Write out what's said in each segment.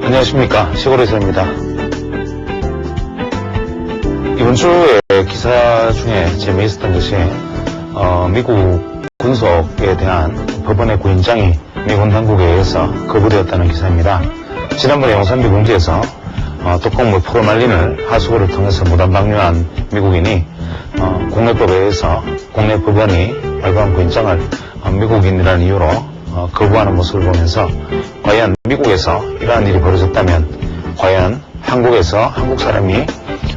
안녕하십니까, 시골에서입니다. 이번 주에 기사 중에 재미있었던 것이 미국 군속에 대한 법원의 구인장이 미군 당국에 의해서 거부되었다는 기사입니다. 지난번에 용산비 공지에서 독극물 포르말린을 하수구를 통해서 무단 방류한 미국인이 국내법에 의해서 국내 법원이 발부한 구인장을 미국인이라는 이유로 거부하는 모습을 보면서 과연 미국에서 이러한 일이 벌어졌다면, 과연 한국에서 한국 사람이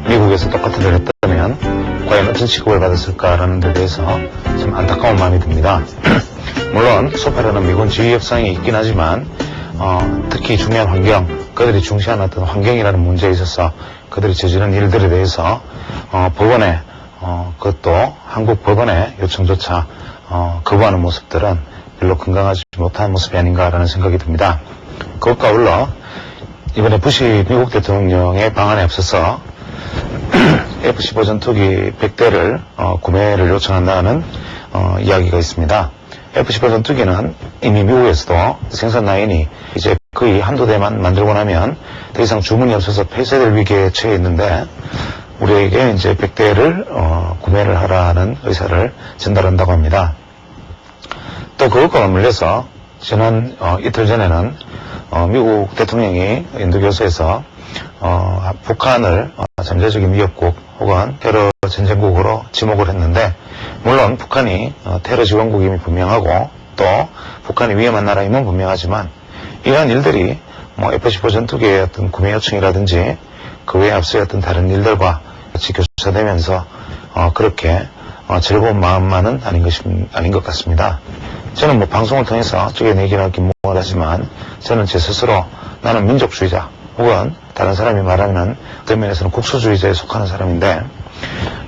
미국에서 똑같은 일을 했다면 과연 어떤 취급을 받았을까라는 데 대해서 좀 안타까운 마음이 듭니다. 물론 소파라는 미군 지휘 협상이 있긴 하지만 특히 중요한 환경, 그들이 중시하는 어떤 환경이라는 문제에 있어서 그들이 저지른 일들에 대해서 법원에 그것도 한국 법원의 요청조차 거부하는 모습들은 별로 건강하지 못한 모습이 아닌가라는 생각이 듭니다. 그것과 아울러 이번에 부시 미국 대통령의 방안에 앞서서 F-15 전투기 100대를 구매를 요청한다는 이야기가 있습니다. F-15 전투기는 이미 미국에서도 생산 라인이 이제 거의 한두 대만 만들고 나면 더 이상 주문이 없어서 폐쇄될 위기에 처해 있는데, 우리에게 이제 100대를 구매를 하라는 의사를 전달한다고 합니다. 또 그것과 맞물려서 지난 이틀 전에는 미국 대통령이 인도교수에서 북한을 잠재적인 위협국 혹은 테러 전쟁국으로 지목을 했는데, 물론 북한이 테러 지원국임이 분명하고 또 북한이 위험한 나라임은 분명하지만, 이러한 일들이 F-15 전투기의 어떤 구매 요청이라든지 그 외에 앞서의 어떤 다른 일들과 같이 교차되면서 그렇게 즐거운 마음만은 아닌 것 같습니다. 저는 방송을 통해서 저게 얘기를 하긴 뭐하지만, 저는 제 스스로 나는 민족주의자 혹은 다른 사람이 말하면 어떤 면에서는 국수주의자에 속하는 사람인데,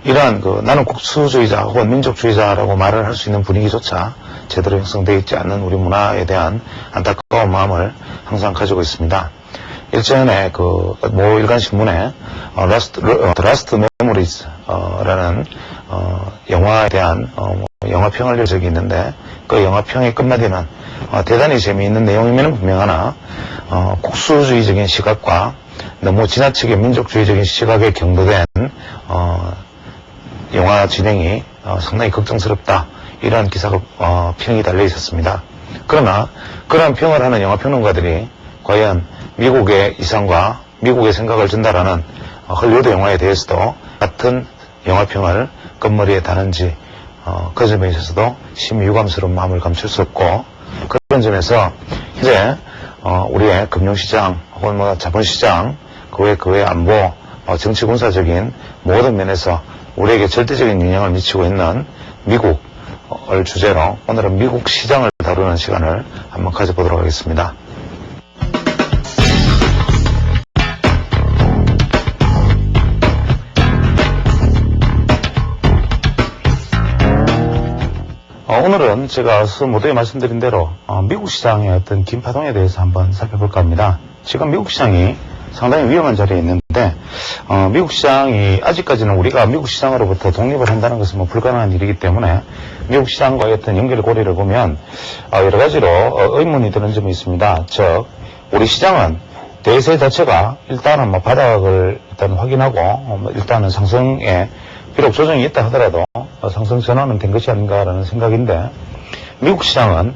이러한 나는 국수주의자 혹은 민족주의자라고 말을 할 수 있는 분위기조차 제대로 형성되어 있지 않는 우리 문화에 대한 안타까운 마음을 항상 가지고 있습니다. 일전에 모 일간 신문에 The Last Memories 라는 영화에 대한 영화평을 낸 적이 있는데, 그 영화평의 끝마디는 대단히 재미있는 내용이면 분명하나 국수주의적인 시각과 너무 지나치게 민족주의적인 시각에 경도된 영화 진행이 상당히 걱정스럽다, 이러한 기사가 평이 달려 있었습니다. 그러나 그러한 평을 하는 영화평론가들이 과연 미국의 이상과 미국의 생각을 전달하는 헐리우드 영화에 대해서도 같은 영화평을 끝머리에 다는지 그 점에 있어서도 심히 유감스러운 마음을 감출 수 없고, 그런 점에서 이제 우리의 금융시장 혹은 자본시장, 그 외 안보, 정치 군사적인 모든 면에서 우리에게 절대적인 영향을 미치고 있는 미국을 주제로 오늘은 미국 시장을 다루는 시간을 한번 가져보도록 하겠습니다. 오늘은 제가 모두에 말씀드린 대로 미국 시장의 어떤 긴 파동에 대해서 한번 살펴볼까 합니다. 지금 미국 시장이 상당히 위험한 자리에 있는데, 미국 시장이 아직까지는 우리가 미국 시장으로부터 독립을 한다는 것은 불가능한 일이기 때문에 미국 시장과의 어떤 연결고리를 보면 여러 가지로 의문이 드는 점이 있습니다. 즉, 우리 시장은 대세 자체가 일단은 바닥을 일단 확인하고 일단은 상승에 비록 조정이 있다 하더라도 상승 전환은 된 것이 아닌가라는 생각인데, 미국 시장은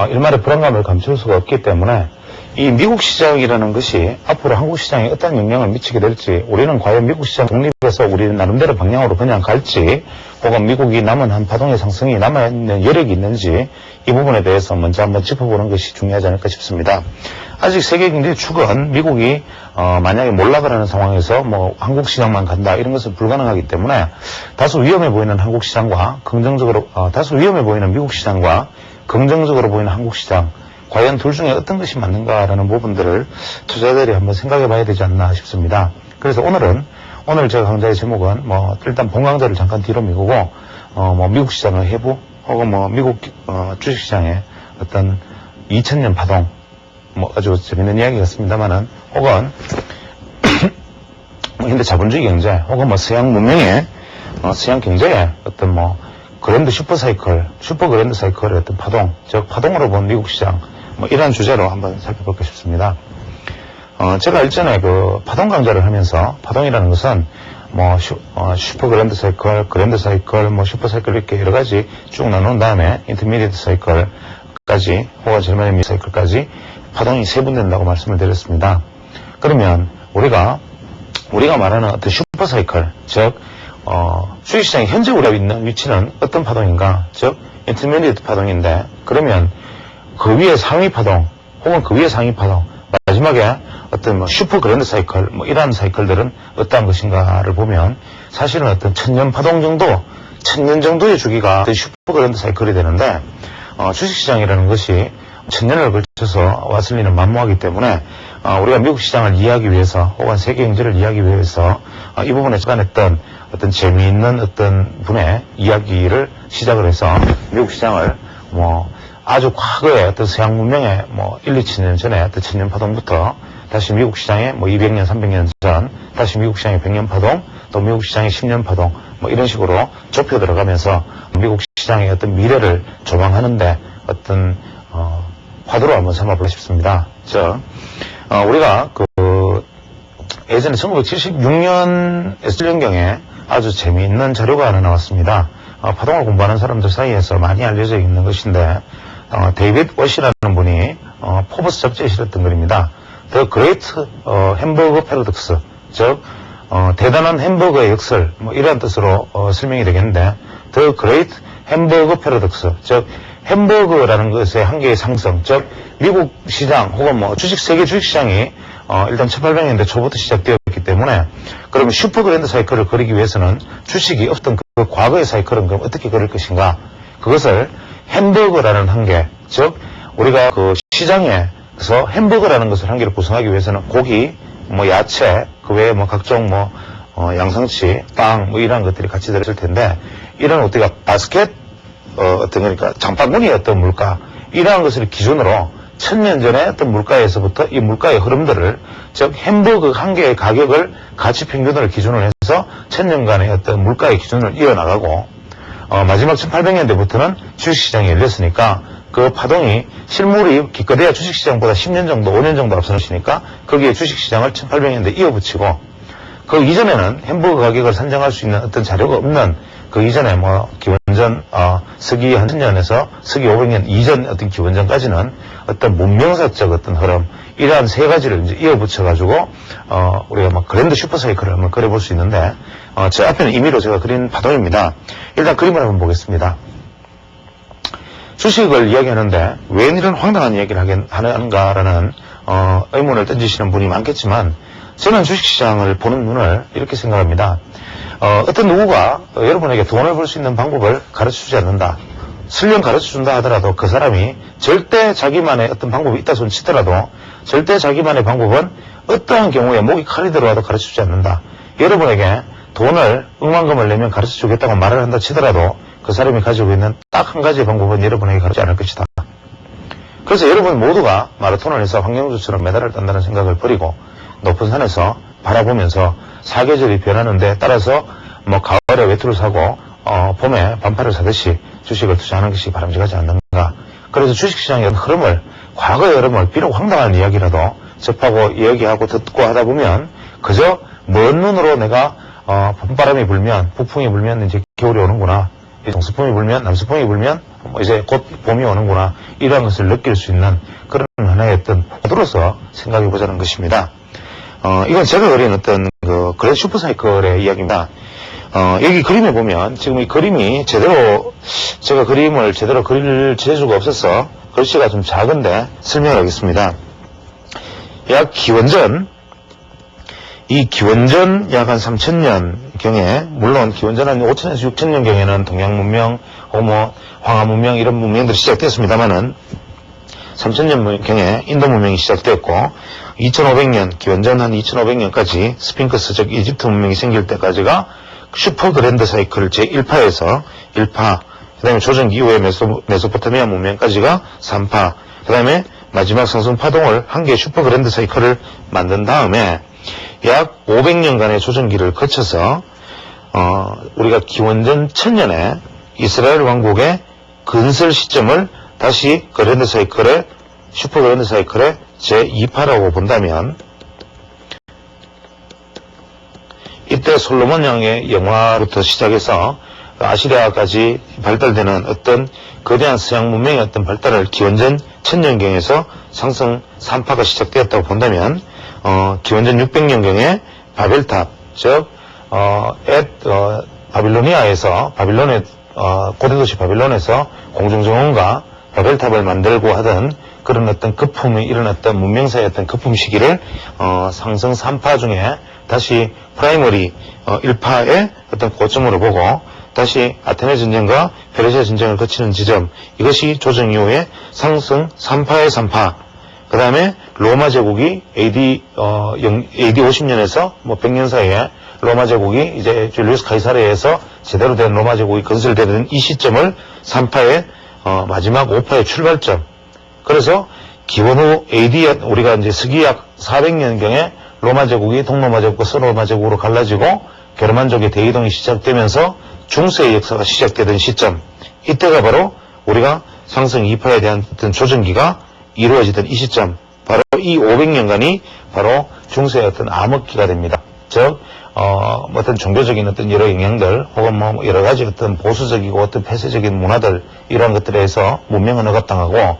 일말의 불안감을 감출 수가 없기 때문에 이 미국 시장이라는 것이 앞으로 한국 시장에 어떤 영향을 미치게 될지, 우리는 과연 미국 시장 독립해서 우리는 나름대로 방향으로 그냥 갈지, 혹은 미국이 남은 한 파동의 상승이 남아있는 여력이 있는지, 이 부분에 대해서 먼저 한번 짚어보는 것이 중요하지 않을까 싶습니다. 아직 세계 경제 축은 미국이 만약에 몰락을 상황에서 한국 시장만 간다 이런 것은 불가능하기 때문에 다소 위험해 보이는 한국 시장과 다소 위험해 보이는 미국 시장과 긍정적으로 보이는 한국 시장, 과연 둘 중에 어떤 것이 맞는가라는 부분들을 투자자들이 한번 생각해 봐야 되지 않나 싶습니다. 그래서 오늘 제가 강좌의 제목은 일단 본 강좌를 잠깐 뒤로 미루고 미국 시장의 해부 혹은 미국 주식시장의 어떤 2000년 파동, 아주 재밌는 이야기 같습니다만은, 혹은 현대 자본주의 경제 혹은 서양 문명의 서양 경제의 어떤 그랜드 슈퍼 그랜드 사이클의 어떤 파동, 즉 파동으로 본 미국 시장, 이런 주제로 한번 살펴볼까 싶습니다. 제가 일전에 그 파동 강좌를 하면서 파동이라는 것은 뭐 슈퍼 그랜드 사이클, 그랜드 사이클, 뭐 슈퍼 사이클 이렇게 여러 가지 쭉 나눈 다음에 인터미디어트 사이클까지 혹은 제일 사이클까지 파동이 세분된다고 말씀을 드렸습니다. 그러면 우리가 말하는 어떤 슈퍼 사이클, 즉 주식시장에 현재 우리가 있는 위치는 어떤 파동인가? 즉 인터미디어트 파동인데, 그러면 그 위에 상위 파동 혹은 그 위에 상위 파동, 마지막에 어떤 뭐 슈퍼 그랜드 사이클, 뭐 이러한 사이클들은 어떠한 것인가를 보면 사실은 어떤 1000년 파동 정도, 1000년 정도의 주기가 슈퍼 그랜드 사이클이 되는데, 주식시장이라는 것이 1000년을 걸쳐서 왔을 리는 만무하기 때문에 우리가 미국 시장을 이해하기 위해서 혹은 세계 경제를 이해하기 위해서 이 부분에 접근했던 어떤 재미있는 어떤 분의 이야기를 시작을 해서 미국 시장을 뭐 아주 과거의 어떤 서양 문명의 뭐 1, 2천 전에 어떤 1000년 파동부터 다시 미국 시장의 뭐 200년, 300년 전, 다시 미국 시장의 100년 파동, 또 미국 시장의 10년 파동, 뭐 이런 식으로 좁혀 들어가면서 미국 시장의 어떤 미래를 조망하는데 어떤 화두로 한번 삼아보고 싶습니다. 우리가 예전에 1976년 S년경에 아주 재미있는 자료가 하나 나왔습니다. 파동을 공부하는 사람들 사이에서 많이 알려져 있는 것인데, 데이빗 워시라는 분이 포브스 잡지에 실었던 글입니다. The Great Hamburger Paradox, 즉 대단한 햄버거의 역설, 뭐 이런 뜻으로 설명이 되겠는데, The Great Hamburger Paradox, 즉 햄버거라는 것의 한계의 상승, 즉 미국 시장 혹은 뭐 세계 주식시장이 일단 1800년대 초부터 시작되었기 때문에, 그러면 슈퍼 그랜드 사이클을 그리기 위해서는 주식이 없던 그 과거의 사이클은 그럼 어떻게 그릴 것인가? 그것을 햄버거라는 한계, 즉 우리가 그 시장에서 햄버거라는 것을 한계를 구성하기 위해서는 고기, 뭐 야채, 그 외에 뭐 각종 뭐 양상치, 빵, 뭐 이런 것들이 같이 들어있을 텐데, 이런 우리가 바스켓 그러니까 장바구니의 어떤 물가, 이러한 것을 기준으로 1000년 전에 어떤 물가에서부터 이 물가의 흐름들을, 즉 햄버거 한 개의 가격을 가치 평균을 기준으로 해서 1000년간의 어떤 물가의 기준을 이어나가고, 마지막 1800년대부터는 주식시장이 열렸으니까 그 파동이 실물이 기껏해야 주식시장보다 10년 정도, 5년 정도 앞서시니까 거기에 주식시장을 1800년대 이어붙이고, 그 이전에는 햄버거 가격을 산정할 수 있는 어떤 자료가 없는, 그 이전에 뭐 기원전 서기 한 1000년에서 서기 500년 이전 어떤 기원전까지는 어떤 문명사적 어떤 흐름, 이러한 세 가지를 이제 이어붙여가지고 우리가 막 그랜드 슈퍼 사이클을 한번 그려볼 수 있는데, 제 앞에는 임의로 제가 그린 파동입니다. 일단 그림을 한번 보겠습니다. 주식을 이야기하는데 왜 이런 황당한 이야기를 하는가라는 의문을 던지시는 분이 많겠지만, 저는 주식시장을 보는 눈을 이렇게 생각합니다. 어떤 누구가 여러분에게 돈을 벌 수 있는 방법을 가르쳐주지 않는다. 설령 가르쳐준다 하더라도 그 사람이 절대 자기만의 어떤 방법이 있다 손 치더라도 절대 자기만의 방법은 어떠한 경우에 목이 칼이 들어와도 가르쳐주지 않는다. 여러분에게 돈을 억만금을 내면 가르쳐주겠다고 말을 한다 치더라도 그 사람이 가지고 있는 딱 한 가지의 방법은 여러분에게 가르치지 않을 것이다. 그래서 여러분 모두가 마라톤을 해서 황영주처럼 메달을 딴다는 생각을 버리고 높은 산에서 바라보면서 사계절이 변하는데 따라서 뭐 가을에 외투를 사고 봄에 반팔을 사듯이 주식을 투자하는 것이 바람직하지 않는가. 그래서 주식시장의 흐름을, 과거의 흐름을 비록 황당한 이야기라도 접하고 이야기하고 듣고 하다 보면 그저 먼 눈으로 내가 봄바람이 불면, 북풍이 불면 이제 겨울이 오는구나, 동서풍이 불면, 남서풍이 불면 이제 곧 봄이 오는구나, 이러한 것을 느낄 수 있는 그런 하나의 어떤 호도로서 생각해보자는 것입니다. 이건 제가 그린 어떤 그랜드 슈퍼 사이클의 이야기입니다. 여기 그림에 보면 지금 이 그림이 제대로, 제가 그림을 제대로 그릴 재주가 없어서 글씨가 좀 작은데 설명을 하겠습니다. 약 기원전, 이 기원전 약 한 3000년 경에, 물론 기원전 한 5000에서 6000년 경에는 동양 문명, 뭐 황하 문명 이런 문명들이 시작됐습니다만은 3000년 경에 인도 문명이 시작되었고, 2500년, 기원전 한 2500년까지 스핑크스, 즉 이집트 문명이 생길 때까지가 슈퍼 그랜드 사이클 제1파에서 1파, 그 다음에 조정기 이후에 메소포타미아 문명까지가 3파, 그 다음에 마지막 상승 파동을 한 개의 슈퍼 그랜드 사이클을 만든 다음에 약 500년간의 조정기를 거쳐서 우리가 기원전 1000년에 이스라엘 왕국의 건설 시점을 다시 그랜드 사이클의, 슈퍼 그랜드 사이클의 제2파라고 본다면, 이때 솔로몬 왕의 영화부터 시작해서 아시리아까지 발달되는 어떤 거대한 서양 문명의 어떤 발달을 기원전 1000년경에서 상승 3파가 시작되었다고 본다면 기원전 600년경에 바벨탑, 즉 바빌로니아에서 바빌론의 고대도시 바빌론에서 공중정원과 바벨탑을 만들고 하던 그런 어떤 거품이 일어났던 문명사의 어떤 거품 시기를 상승 3파 중에 다시 프라이머리 1파의 어떤 고점으로 보고 다시 아테네 전쟁과 페르시아 전쟁을 거치는 지점, 이것이 조정 이후에 상승 3파의 3파, 그 다음에 로마 제국이 AD 50년에서 100년 사이에 로마 제국이 이제 줄리우스 카이사르에서 제대로 된 로마 제국이 건설되는 이 시점을 3파의 마지막 5파의 출발점. 그래서 기원 후 AD 우리가 이제 서기약 400년경에 로마 제국이 동로마 제국과 서로마 제국으로 갈라지고 게르만족의 대이동이 시작되면서 중세의 역사가 시작되던 시점, 이때가 바로 우리가 상승 2파에 대한 어떤 조정기가 이루어지던 이 시점, 바로 이 500년간이 바로 중세의 어떤 암흑기가 됩니다. 즉 어떤 종교적인 어떤 여러 영향들 혹은 여러 가지 어떤 보수적이고 어떤 폐쇄적인 문화들, 이러한 것들에 의해서 문명은 억압당하고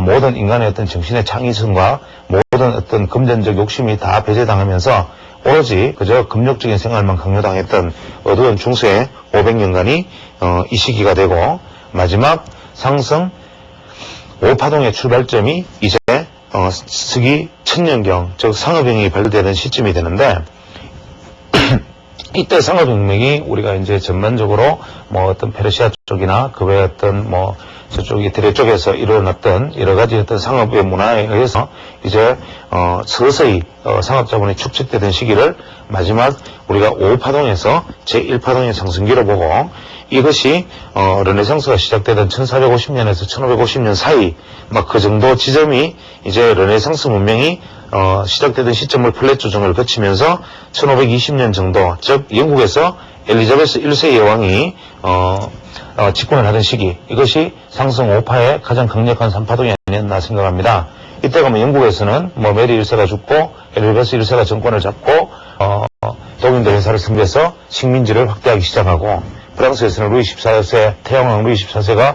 모든 인간의 어떤 정신의 창의성과 모든 어떤 금전적 욕심이 다 배제당하면서 오로지 그저 금욕적인 생활만 강요당했던 어두운 중세의 500년간이 이 시기가 되고, 마지막 상승 5파동의 출발점이 이제 서기 1000년경, 즉 상업혁명이 발달되는 시점이 되는데, 이때 상업혁명이 우리가 이제 전반적으로 어떤 페르시아 쪽이나 그 외 어떤 저쪽 이태리 쪽에서 일어났던 여러 가지 어떤 상업의 문화에 의해서 이제 서서히 상업자본이 축적되던 시기를 마지막 우리가 5파동에서 제1파동의 상승기로 보고, 이것이 르네상스가 시작되던 1450년에서 1550년 사이 그 정도 지점이 이제 르네상스 문명이 시작되던 시점을 플랫 조정을 거치면서 1520년 정도, 즉 영국에서 엘리자베스 1세 여왕이 집권을 하던 시기, 이것이 상승 5파의 가장 강력한 3파동이 아니었나 생각합니다. 이때가 영국에서는 메리 1세가 죽고 엘리자베스 1세가 정권을 잡고 독일도 회사를 승계해서 식민지를 확대하기 시작하고, 프랑스에서는 루이 14세, 태양왕 루이 14세가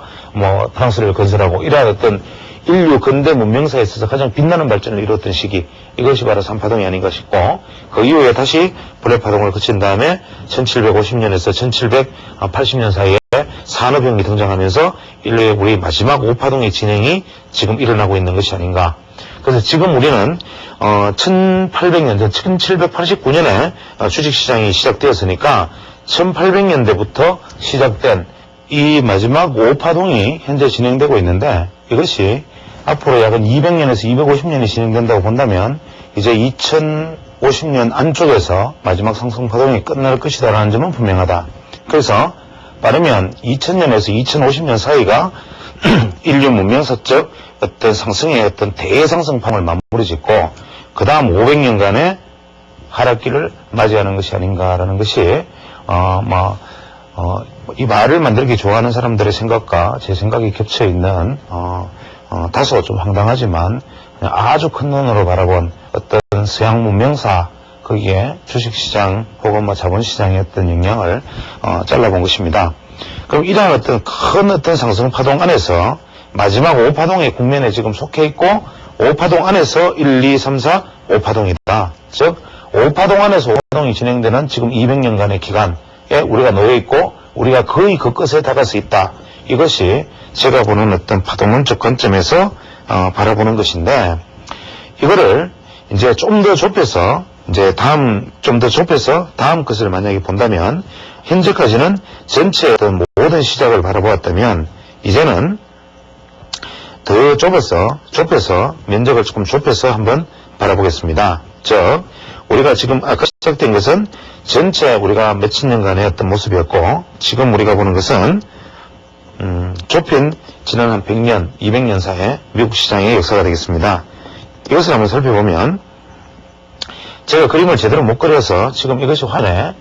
프랑스를 건설하고, 이러한 어떤 인류 근대 문명사에 있어서 가장 빛나는 발전을 이뤘던 시기, 이것이 바로 3파동이 아닌가 싶고, 그 이후에 다시 블랙파동을 거친 다음에 1750년에서 1780년 사이에 산업혁명이 등장하면서 인류의 우리 마지막 5파동의 진행이 지금 일어나고 있는 것이 아닌가. 그래서 지금 우리는 1800년대, 1789년에 주식시장이 시작되었으니까 1800년대부터 시작된 이 마지막 5파동이 현재 진행되고 있는데, 이것이 앞으로 약 200년에서 250년이 진행된다고 본다면 이제 2050년 안쪽에서 마지막 상승파동이 끝날 것이다라는 점은 분명하다. 그래서 빠르면 2000년에서 2050년 사이가 인류 문명사적 어떤 상승의 어떤 대상승판을 마무리 짓고 그 다음 500년간의 하락기를 맞이하는 것이 아닌가라는 것이 이 말을 만들기 좋아하는 사람들의 생각과 제 생각이 겹쳐 있는 다소 좀 황당하지만 아주 큰 눈으로 바라본 어떤 서양 문명사, 거기에 주식시장 혹은 자본시장의 어떤 영향을 잘라본 것입니다. 그럼 이러한 어떤 큰 어떤 상승파동 안에서 마지막 5파동의 국면에 지금 속해 있고, 5파동 안에서 1, 2, 3, 4, 5파동이다. 즉 5파동 안에서 5파동이 진행되는 지금 200년간의 기간에 우리가 놓여 있고 우리가 거의 그 끝에 다가서 있다. 이것이 제가 보는 어떤 파동론적 관점에서 바라보는 것인데, 이거를 이제 좀 더 좁혀서 좀 더 좁혀서 다음 것을 만약에 본다면, 현재까지는 전체 어떤 모든 시작을 바라보았다면 이제는 더 좁혀서 면적을 조금 좁혀서 한번 바라보겠습니다. 즉 우리가 지금 아까 시작된 것은 전체 우리가 몇천 년간의 어떤 모습이었고, 지금 우리가 보는 것은 좁힌 지난 한 100년, 200년 사이의 미국 시장의 역사가 되겠습니다. 이것을 한번 살펴보면, 제가 그림을 제대로 못 그려서 지금 이것이 화면에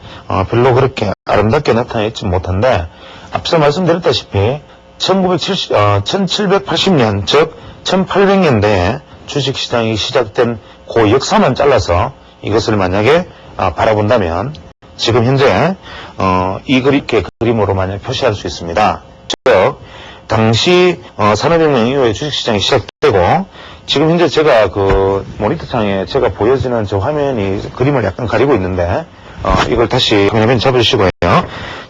별로 그렇게 아름답게 나타나 있지 못한데, 앞서 말씀드렸다시피 1780년, 즉 1800년대에 주식시장이 시작된 그 역사만 잘라서 이것을 만약에 바라본다면, 지금 현재 이렇게 그림으로 만약 표시할 수 있습니다. 즉 당시 산업혁명 이후에 주식시장이 시작되고 지금 현재 제가 그 모니터창에 제가 보여지는 저 화면이 그림을 약간 가리고 있는데 이걸 다시 화면 잡으시고요.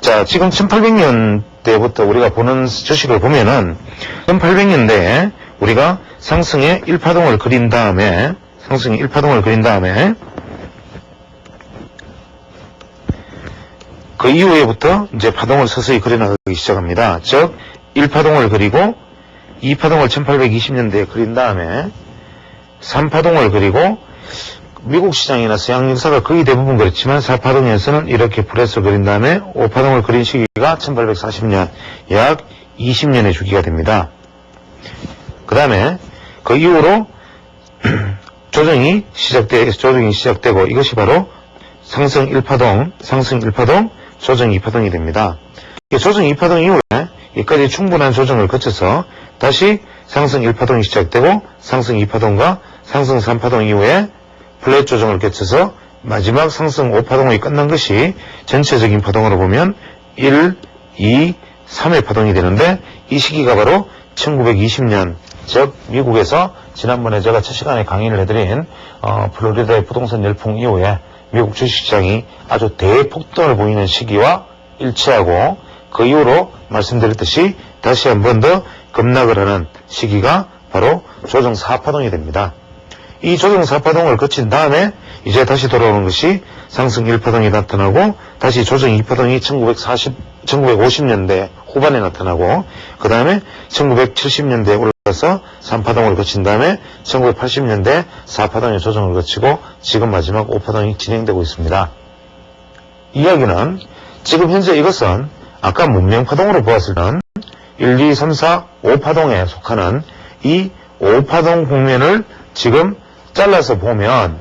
자, 지금 1800년대부터 우리가 보는 주식을 보면은 1800년대에 우리가 상승의 1파동을 그린 다음에 그 이후에부터 이제 파동을 서서히 그려나가기 시작합니다. 즉 1파동을 그리고 2파동을 1820년대에 그린 다음에 3파동을 그리고 미국 시장이나 서양 역사가 거의 대부분 그렇지만 4파동에서는 이렇게 브레스를 그린 다음에 5파동을 그린 시기가 1840년, 약 20년의 주기가 됩니다. 그 다음에 그 이후로 조정이 시작되고 이것이 바로 상승 1파동, 조정 2파동이 됩니다. 조정 2파동 이후에 여기까지 충분한 조정을 거쳐서 다시 상승 1파동이 시작되고 상승 2파동과 상승 3파동 이후에 플랫 조정을 거쳐서 마지막 상승 5파동이 끝난 것이 전체적인 파동으로 보면 1, 2, 3의 파동이 되는데 이 시기가 바로 1920년, 즉 미국에서 지난번에 제가 첫 시간에 강의를 해드린 플로리다의 부동산 열풍 이후에 미국 주식시장이 아주 대폭등을 보이는 시기와 일치하고 그 이후로 말씀드렸듯이 다시 한 번 더 급락을 하는 시기가 바로 조정 4파동이 됩니다. 이 조정 4파동을 거친 다음에 이제 다시 돌아오는 것이 상승 1파동이 나타나고 다시 조정 2파동이 1950년대 후반에 나타나고 그 다음에 1970년대에 올라가서 3파동을 거친 다음에 1980년대 4파동의 조정을 거치고 지금 마지막 5파동이 진행되고 있습니다. 이야기는 지금 현재 이것은 아까 문명파동으로 보았을 때는 1, 2, 3, 4, 5파동에 속하는 이 5파동 국면을 지금 잘라서 보면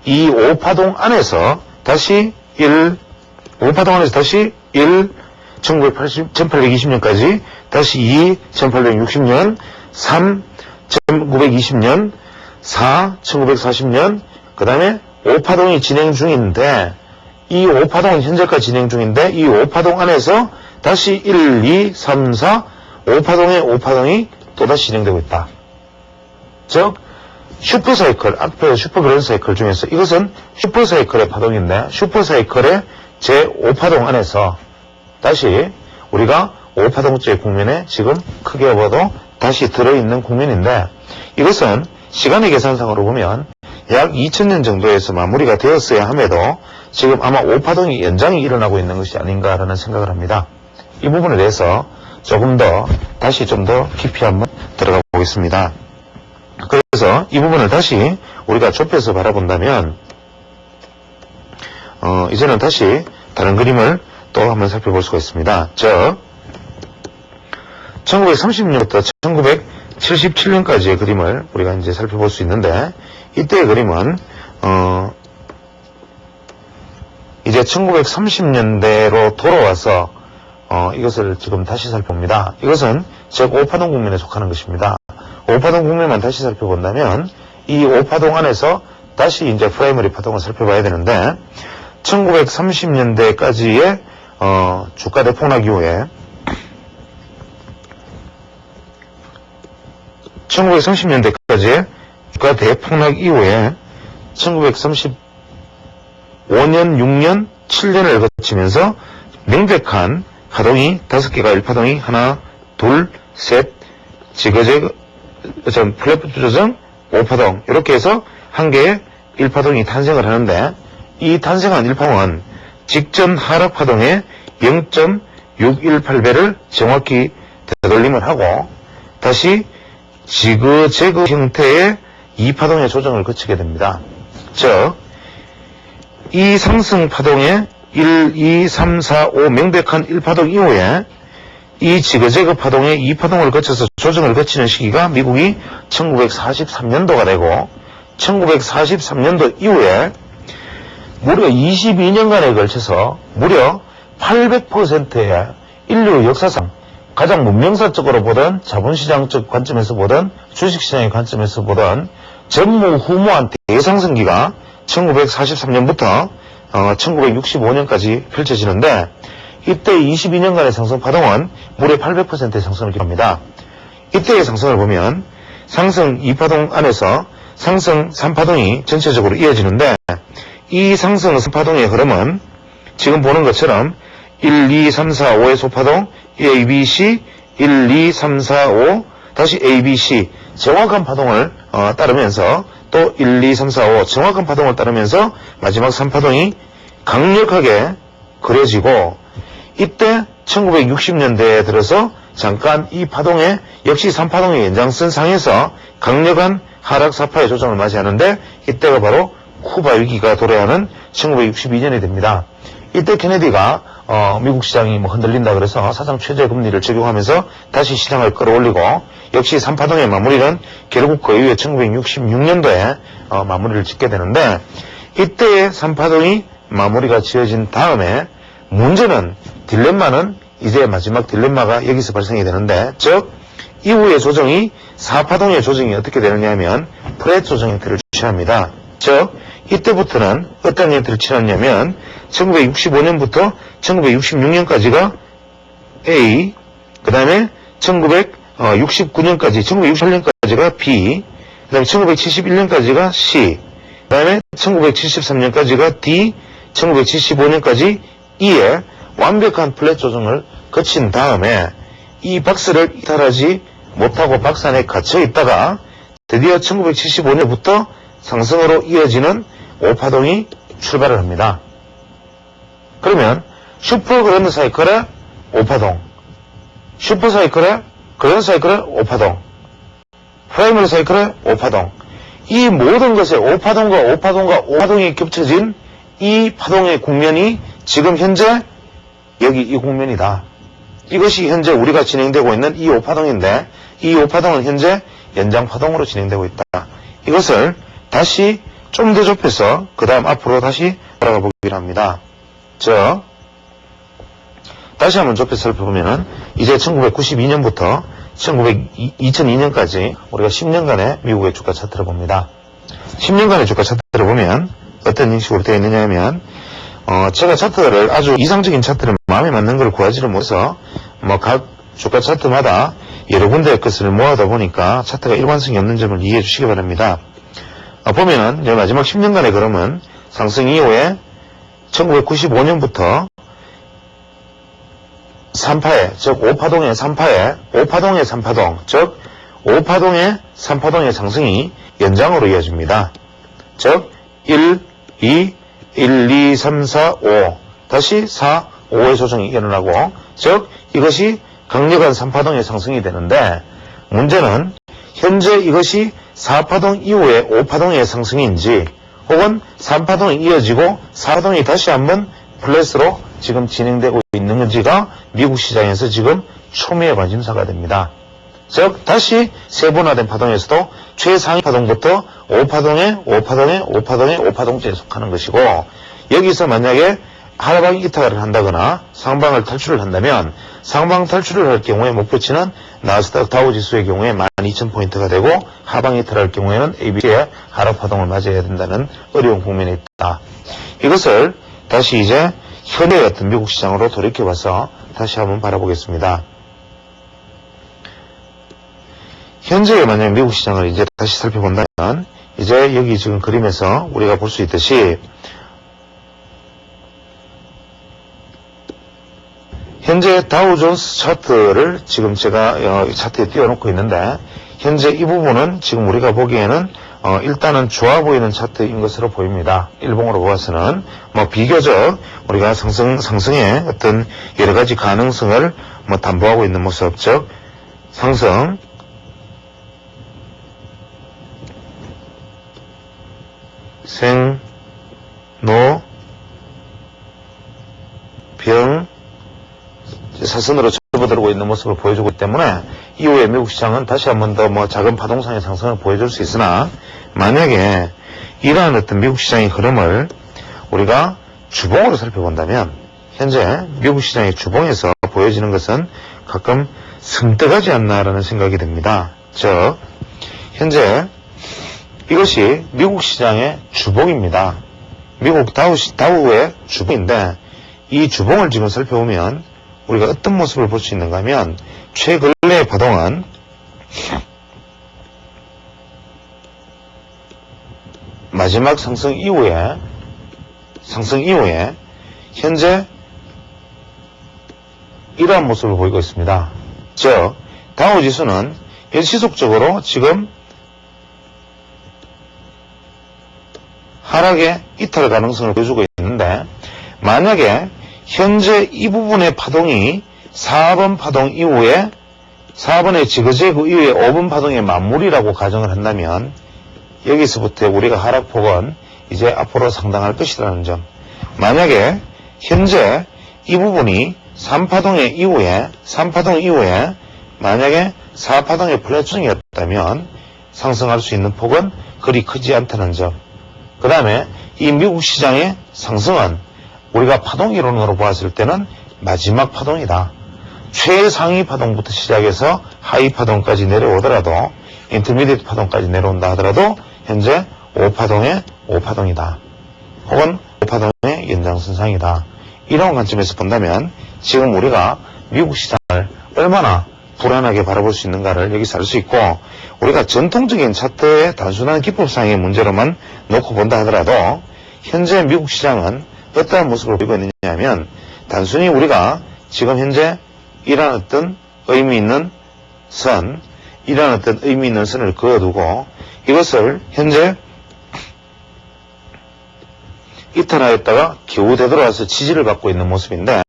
이 5파동 안에서 다시 5파동 안에서 다시 1820년까지 다시 2, 1860년, 3, 1920년, 4, 1940년, 그 다음에 5파동이 진행 중인데 이 5파동은 현재까지 진행 중인데 이 5파동 안에서 다시 1, 2, 3, 4, 5파동이 또다시 진행되고 있다. 즉 슈퍼사이클, 앞에 슈퍼그랜드 사이클 중에서 이것은 슈퍼사이클의 파동인데 슈퍼사이클의 제5파동 안에서 다시 우리가 5파동째 국면에 지금 크게 봐도 다시 들어있는 국면인데 이것은 시간의 계산상으로 보면 약 2000년 정도에서 마무리가 되었어야 함에도 지금 아마 5파동이 연장이 일어나고 있는 것이 아닌가라는 생각을 합니다. 이 부분에 대해서 조금 더 다시 좀 더 깊이 한번 들어가 보겠습니다. 그래서 이 부분을 다시 우리가 좁혀서 바라본다면 이제는 다시 다른 그림을 또 한번 살펴볼 수가 있습니다. 즉 1930년부터 1977년까지의 그림을 우리가 이제 살펴볼 수 있는데 이때의 그림은 이제 1930년대로 돌아와서 이것을 지금 다시 살펴봅니다. 이것은 즉 5파동 국면에 속하는 것입니다. 5파동 국면만 다시 살펴본다면 이 5파동 안에서 다시 이제 프라이머리 파동을 살펴봐야 되는데 1930년대까지의 주가 대폭락 이후에 1930년대까지의 주가 대폭락 이후에 1935년, 6년, 7년을 거치면서 명백한 파동이 5개가 1파동이 하나, 둘, 셋, 플랫 조정, 5파동 이렇게 해서 한 개의 1파동이 탄생을 하는데 이 탄생한 1파동은 직전 하락 파동의 0.618배를 정확히 되돌림을 하고 다시 지그재그 형태의 2파동의 조정을 거치게 됩니다. 즉, 이 상승 파동의 1, 2, 3, 4, 5 명백한 1파동 이후에 이 지그재그 파동의 2파동을 거쳐서 조정을 거치는 시기가 미국이 1943년도가 되고 1943년도 이후에 무려 22년간에 걸쳐서 무려 800%의 인류 역사상 가장 문명사적으로 보던 자본시장적 관점에서 보던 주식시장의 관점에서 보던 전무후무한 대상승기가 1943년부터 1965년까지 펼쳐지는데 이때 22년간의 상승 파동은 무려 800%의 상승을 기록합니다. 이때의 상승을 보면 상승 2파동 안에서 상승 3파동이 전체적으로 이어지는데 이 상승 3파동의 흐름은 지금 보는 것처럼 1, 2, 3, 4, 5의 소파동 A, B, C 1, 2, 3, 4, 5 다시 A, B, C 정확한 파동을 따르면서 또 1, 2, 3, 4, 5 정확한 파동을 따르면서 마지막 3파동이 강력하게 그려지고 이때 1960년대에 들어서 잠깐 이 파동에 역시 3파동의 연장선 상에서 강력한 하락 사파의 조정을 맞이하는데 이때가 바로 쿠바 위기가 도래하는 1962년이 됩니다. 이때 케네디가 미국 시장이 흔들린다 그래서 사상 최저 금리를 적용하면서 다시 시장을 끌어올리고 역시 3파동의 마무리는 결국 그 이후에 1966년도에 마무리를 짓게 되는데 이때의 3파동이 마무리가 지어진 다음에 문제는 딜레마는 이제 마지막 딜레마가 여기서 발생이 되는데 즉 이후의 조정이 4파동의 조정이 어떻게 되느냐 하면 프렛 조정 형태를 취합니다. 즉 이때부터는 어떤 형태를 취하냐면 1965년부터 1966년까지가 A 그 다음에 1969년까지 1968년까지가 B 그 다음에 1971년까지가 C 그 다음에 1973년까지가 D 1975년까지 E에 완벽한 플랫 조정을 거친 다음에 이 박스를 이탈하지 못하고 박스 안에 갇혀 있다가 드디어 1975년부터 상승으로 이어지는 5파동이 출발을 합니다. 그러면 슈퍼 그랜드 사이클의 5파동, 슈퍼 사이클의 그랜드 사이클의 5파동, 프라이머리 사이클의 5파동 이 모든 것의 5파동과 5파동과 5파동이 겹쳐진 이 파동의 국면이 지금 현재 여기 이 국면이다. 이것이 현재 우리가 진행되고 있는 이 5파동인데 이 5파동은 현재 연장파동으로 진행되고 있다. 이것을 다시 좀 더 좁혀서 그 다음 앞으로 다시 돌아가 보기로 합니다. 다시 한번 좁혀서 살펴보면은 이제 1992년부터 2002년까지 우리가 10년간의 미국의 주가 차트를 봅니다. 10년간의 주가 차트를 보면 어떤 형식으로 되어 있느냐 하면 제가 차트를 아주 이상적인 차트를 마음에 맞는 걸 구하지를 못해서 각 주가 차트마다 여러 군데의 것을 모아다 보니까 차트가 일관성이 없는 점을 이해해 주시기 바랍니다. 보면은 마지막 10년간의 걸음은 상승 이후에 1995년부터 3파에 즉 5파동의 3파에 5파동의 3파동 즉 5파동의 3파동의 상승이 연장으로 이어집니다. 즉 1, 2, 1, 2, 3, 4, 5 다시 4, 5의 조정이 일어나고 즉 이것이 강력한 3파동의 상승이 되는데 문제는 현재 이것이 4파동 이후에 5파동의 상승인지 혹은 3파동이 이어지고 4파동이 다시 한번 플랫으로 지금 진행되고 있는 건지가 미국 시장에서 지금 초미의 관심사가 됩니다. 즉 다시 세분화된 파동에서도 최상위 파동부터 5파동에 5파동에 5파동에 5파동째에 속하는 것이고 여기서 만약에 하방 이탈을 한다거나 상방을 탈출을 한다면 상방 탈출을 할 경우에 목표치는 나스닥 다우 지수의 경우에 12,000포인트가 되고 하방 이탈할 경우에는 ABC의 하락 파동을 맞이해야 된다는 어려운 국면에 있다. 이것을 다시 이제 현재의 어떤 미국 시장으로 돌이켜봐서 다시 한번 바라보겠습니다. 현재의 만약 미국 시장을 이제 다시 살펴본다면 이제 여기 지금 그림에서 우리가 볼 수 있듯이 현재 다우존스 차트를 지금 제가 차트에 띄워놓고 있는데 현재 이 부분은 지금 우리가 보기에는 일단은 좋아 보이는 차트인 것으로 보입니다. 일봉으로 보아서는 비교적 우리가 상승의 어떤 여러 가지 가능성을 담보하고 있는 모습, 즉 상승, 생, 노, 병, 사선으로 접어들고 있는 모습을 보여주고 있기 때문에 이후에 미국 시장은 다시 한 번 더 작은 파동상의 상승을 보여줄 수 있으나 만약에 이러한 어떤 미국 시장의 흐름을 우리가 주봉으로 살펴본다면 현재 미국 시장의 주봉에서 보여지는 것은 가끔 승떡하지 않나라는 생각이 듭니다. 즉 현재 이것이 미국 시장의 주봉입니다. 미국 다우의 주봉인데 이 주봉을 지금 살펴보면 우리가 어떤 모습을 볼 수 있는가 하면 최근래의 파동은 마지막 상승 이후에 현재 이러한 모습을 보이고 있습니다. 즉 다우지수는 일시속적으로 지금 하락의 이탈 가능성을 보여주고 있는데 만약에 현재 이 부분의 파동이 4번 파동 이후에 4번의 지그재그 이후에 5번 파동의 맞물이라고 가정을 한다면 여기서부터 우리가 하락폭은 이제 앞으로 상당할 것이라는 점. 만약에 현재 이 부분이 3파동 이후에 만약에 4파동의 플랫중이었다면 상승할 수 있는 폭은 그리 크지 않다는 점. 그 다음에 이 미국 시장의 상승은 우리가 파동 이론으로 보았을 때는 마지막 파동이다. 최상위 파동부터 시작해서 하위 파동까지 내려오더라도 인터미디에이트 파동까지 내려온다 하더라도 현재 5파동이다. 혹은 5파동의 연장선상이다. 이런 관점에서 본다면 지금 우리가 미국 시장을 얼마나 불안하게 바라볼 수 있는가를 여기서 알 수 있고 우리가 전통적인 차트의 단순한 기법상의 문제로만 놓고 본다 하더라도 현재 미국 시장은 어떠한 모습을 보이고 있느냐 하면 단순히 우리가 지금 현재 이러한 어떤 의미 있는 선을 그어두고 이것을 현재 이탈하였다가 겨우 되돌아와서 지지를 받고 있는 모습인데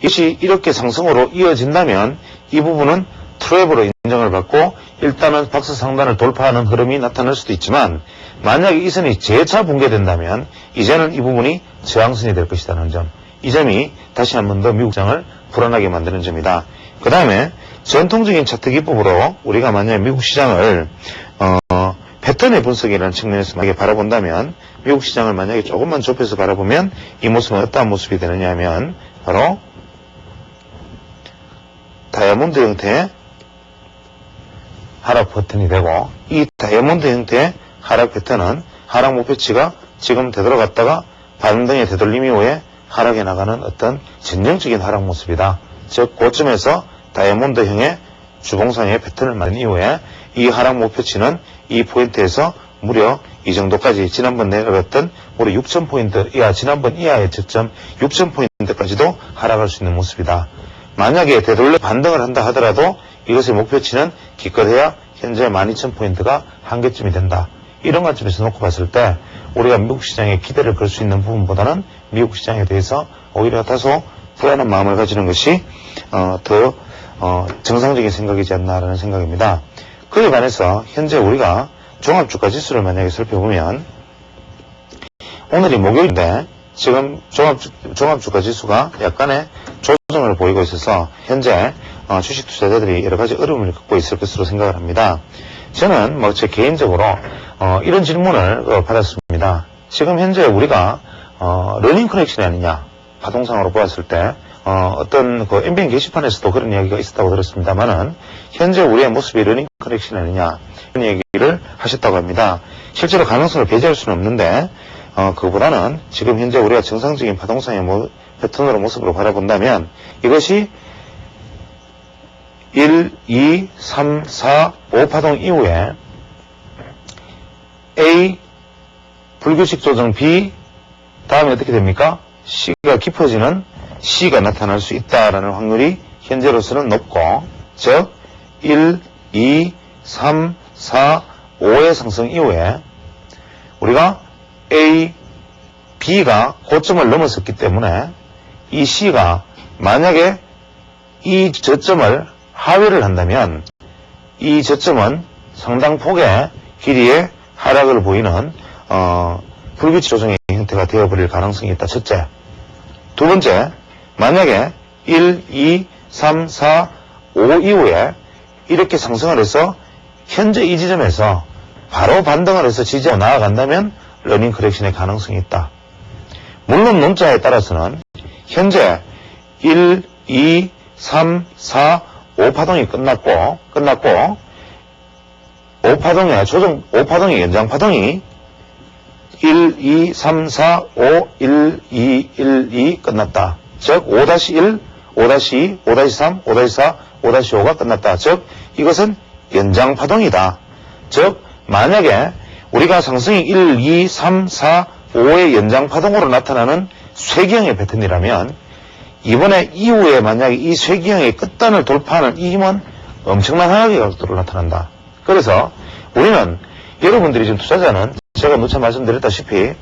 이것이 이렇게 상승으로 이어진다면 이 부분은 트랩으로 인정을 받고 일단은 박스 상단을 돌파하는 흐름이 나타날 수도 있지만 만약에 이 선이 재차 붕괴된다면 이제는 이 부분이 저항선이 될 것이라는 점. 이 점이 다시 한 번 더 미국 시장을 불안하게 만드는 점이다. 그 다음에 전통적인 차트 기법으로 우리가 만약에 미국 시장을 패턴의 분석이라는 측면에서 만약에 바라본다면 미국 시장을 만약에 조금만 좁혀서 바라보면 이 모습은 어떠한 모습이 되느냐 하면 바로 다이아몬드 형태의 하락 패턴이 되고 이 다이아몬드 형태의 하락 패턴은 하락 목표치가 지금 되돌아갔다가 반등의 되돌림 이후에 하락해 나가는 어떤 전형적인 하락 모습이다. 즉 고점에서 다이아몬드형의 주봉상의 패턴을 만든 이후에 이 하락 목표치는 이 포인트에서 무려 이 정도까지 지난번 내려갔던 무려 6,000포인트 이하 지난번 이하의 저점 6,000포인트까지도 하락할 수 있는 모습이다. 만약에 되돌려 반등을 한다 하더라도 이것의 목표치는 기껏해야 현재 12,000포인트가 한계점이 된다. 이런 관점에서 놓고 봤을 때 우리가 미국 시장에 기대를 걸 수 있는 부분보다는 미국 시장에 대해서 오히려 다소 불안한 마음을 가지는 것이 더 정상적인 생각이지 않나라는 생각입니다. 그에 반해서 현재 우리가 종합주가 지수를 만약에 살펴보면 오늘이 목요일인데 지금 종합주가 지수가 약간의 조정을 보이고 있어서 현재 주식 투자자들이 여러 가지 어려움을 겪고 있을 것으로 생각을 합니다. 저는 제 개인적으로 이런 질문을 받았습니다. 지금 현재 우리가 러닝 커넥션이 아니냐 파동상으로 보았을 때 어떤 그 MBN 게시판에서도 그런 이야기가 있었다고 들었습니다만은 현재 우리의 모습이 러닝 커넥션이 아니냐 이런 얘기를 하셨다고 합니다. 실제로 가능성을 배제할 수는 없는데 그보다는 지금 현재 우리가 정상적인 파동상의 패턴으로 모습으로 바라본다면 이것이 1, 2, 3, 4, 5파동 이후에 A 불규칙 조정 B 다음에 어떻게 됩니까? C가 깊어지는 C가 나타날 수 있다라는 확률이 현재로서는 높고 즉 1, 2, 3, 4, 5의 상승 이후에 우리가 A, B가 고점을 넘어섰기 때문에 이 C가 만약에 이 저점을 하회를 한다면 이 저점은 상당 폭의 길이의 하락을 보이는 불규칙 조정의 형태가 되어버릴 가능성이 있다. 첫째. 두 번째, 만약에 1, 2, 3, 4, 5 이후에 이렇게 상승을 해서 현재 이 지점에서 바로 반등을 해서 지지하고 나아간다면 러닝 커렉션의 가능성이 있다. 물론 논자에 따라서는 현재 1, 2, 3, 4, 5파동이 끝났고 5파동의 연장파동이 1, 2, 3, 4, 5, 1, 2, 1, 2 끝났다. 즉 5-1, 5-2, 5-3, 5-4, 5-5가 끝났다. 즉 이것은 연장파동이다. 즉 만약에 우리가 상승이 1, 2, 3, 4, 5의 연장파동으로 나타나는 쇠기형의 패턴이라면 이번에 이후에 만약에 이 쇠기형의 끝단을 돌파하는 이 힘은 엄청난 하락의 각도로 나타난다. 그래서 우리는 여러분들이 지금 투자자는 제가 누차 말씀드렸다시피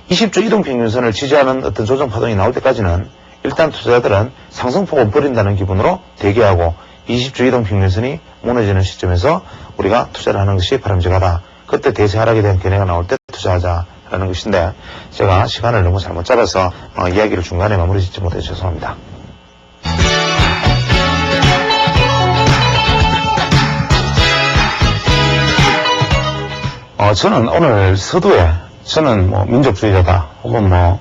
20주 이동평균선을 지지하는 어떤 조정파동이 나올 때까지는 일단 투자자들은 상승폭을 버린다는 기분으로 대기하고 20주 이동평균선이 무너지는 시점에서 우리가 투자를 하는 것이 바람직하다. 그때 대세 하락에 대한 견해가 나올 때 투자하자라는 것인데 제가 시간을 너무 잘못 잡아서 이야기를 중간에 마무리 짓지 못해서 죄송합니다. 저는 오늘 서두에 저는 민족주의자다 혹은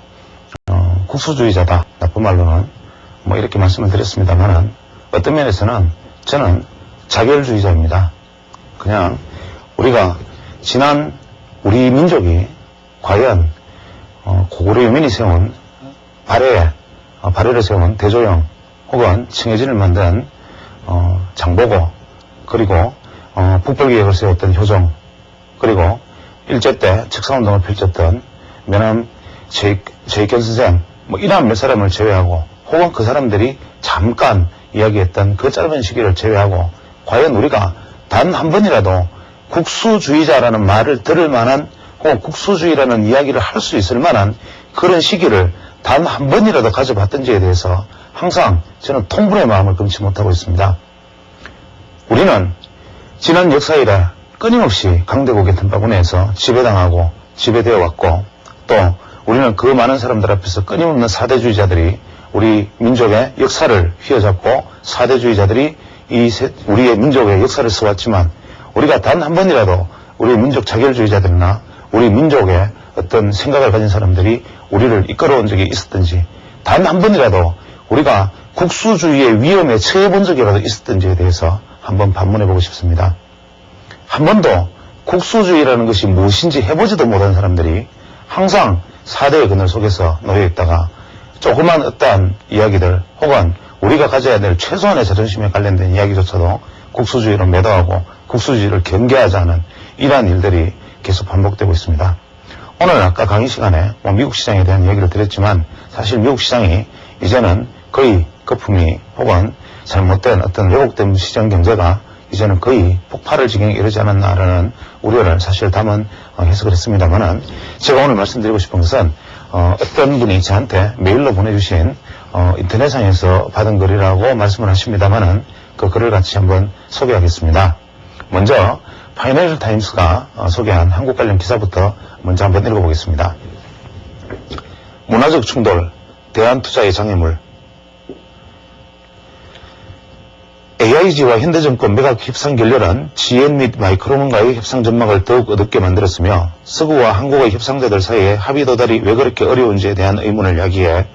국수주의자다 나쁜 말로는 이렇게 말씀을 드렸습니다만은 어떤 면에서는 저는 자결주의자입니다. 그냥 우리가 지난 우리 민족이 과연 고구려 유민이 세운 발해를 세운 대조영 혹은 청해진을 만든 장보고 그리고 북벌개혁을 세웠던 효종 그리고 일제 때 책사운동을 펼쳤던 면함 최익현 선생 이러한 몇 사람을 제외하고 혹은 그 사람들이 잠깐 이야기했던 그 짧은 시기를 제외하고 과연 우리가 단 한 번이라도 국수주의자라는 말을 들을 만한 혹은 국수주의라는 이야기를 할 수 있을 만한 그런 시기를 단 한 번이라도 가져봤던지에 대해서 항상 저는 통분의 마음을 금치 못하고 있습니다. 우리는 지난 역사 이래 끊임없이 강대국의 틈바구니에서 지배당하고 지배되어 왔고 또 우리는 그 많은 사람들 앞에서 끊임없는 사대주의자들이 우리 민족의 역사를 휘어잡고 사대주의자들이 우리의 민족의 역사를 써왔지만 우리가 단 한 번이라도 우리 민족 자결주의자들이나 우리 민족의 어떤 생각을 가진 사람들이 우리를 이끌어온 적이 있었든지 단 한 번이라도 우리가 국수주의의 위험에 처해본 적이라도 있었던지에 대해서 한번 반문해보고 싶습니다. 한 번도 국수주의라는 것이 무엇인지 해보지도 못한 사람들이 항상 사대의 그늘 속에서 놓여있다가 조그만 어떠한 이야기들 혹은 우리가 가져야 될 최소한의 자존심에 관련된 이야기조차도 국수주의로 매도하고 국수주의를 경계하자는 이러한 일들이 계속 반복되고 있습니다. 오늘 아까 강의 시간에 미국 시장에 대한 이야기를 드렸지만 사실 미국 시장이 이제는 거의 거품이 혹은 잘못된 어떤 왜곡된 시장 경제가 이제는 거의 폭발할 지경에 이르지 않았나라는 우려를 사실 담은 해석을 했습니다만은 제가 오늘 말씀드리고 싶은 것은 어떤 분이 저한테 메일로 보내주신 인터넷상에서 받은 글이라고 말씀을 하십니다만은 그 글을 같이 한번 소개하겠습니다. 먼저 파이낸셜 타임스가 소개한 한국 관련 기사부터 먼저 한번 읽어보겠습니다. 문화적 충돌, 대한투자의 장애물. AIG와 현대증권 매각 협상 결렬은 GN 및 마이크론과의 협상 전망을 더욱 어둡게 만들었으며 서구와 한국의 협상자들 사이에 합의 도달이 왜 그렇게 어려운지에 대한 의문을 야기해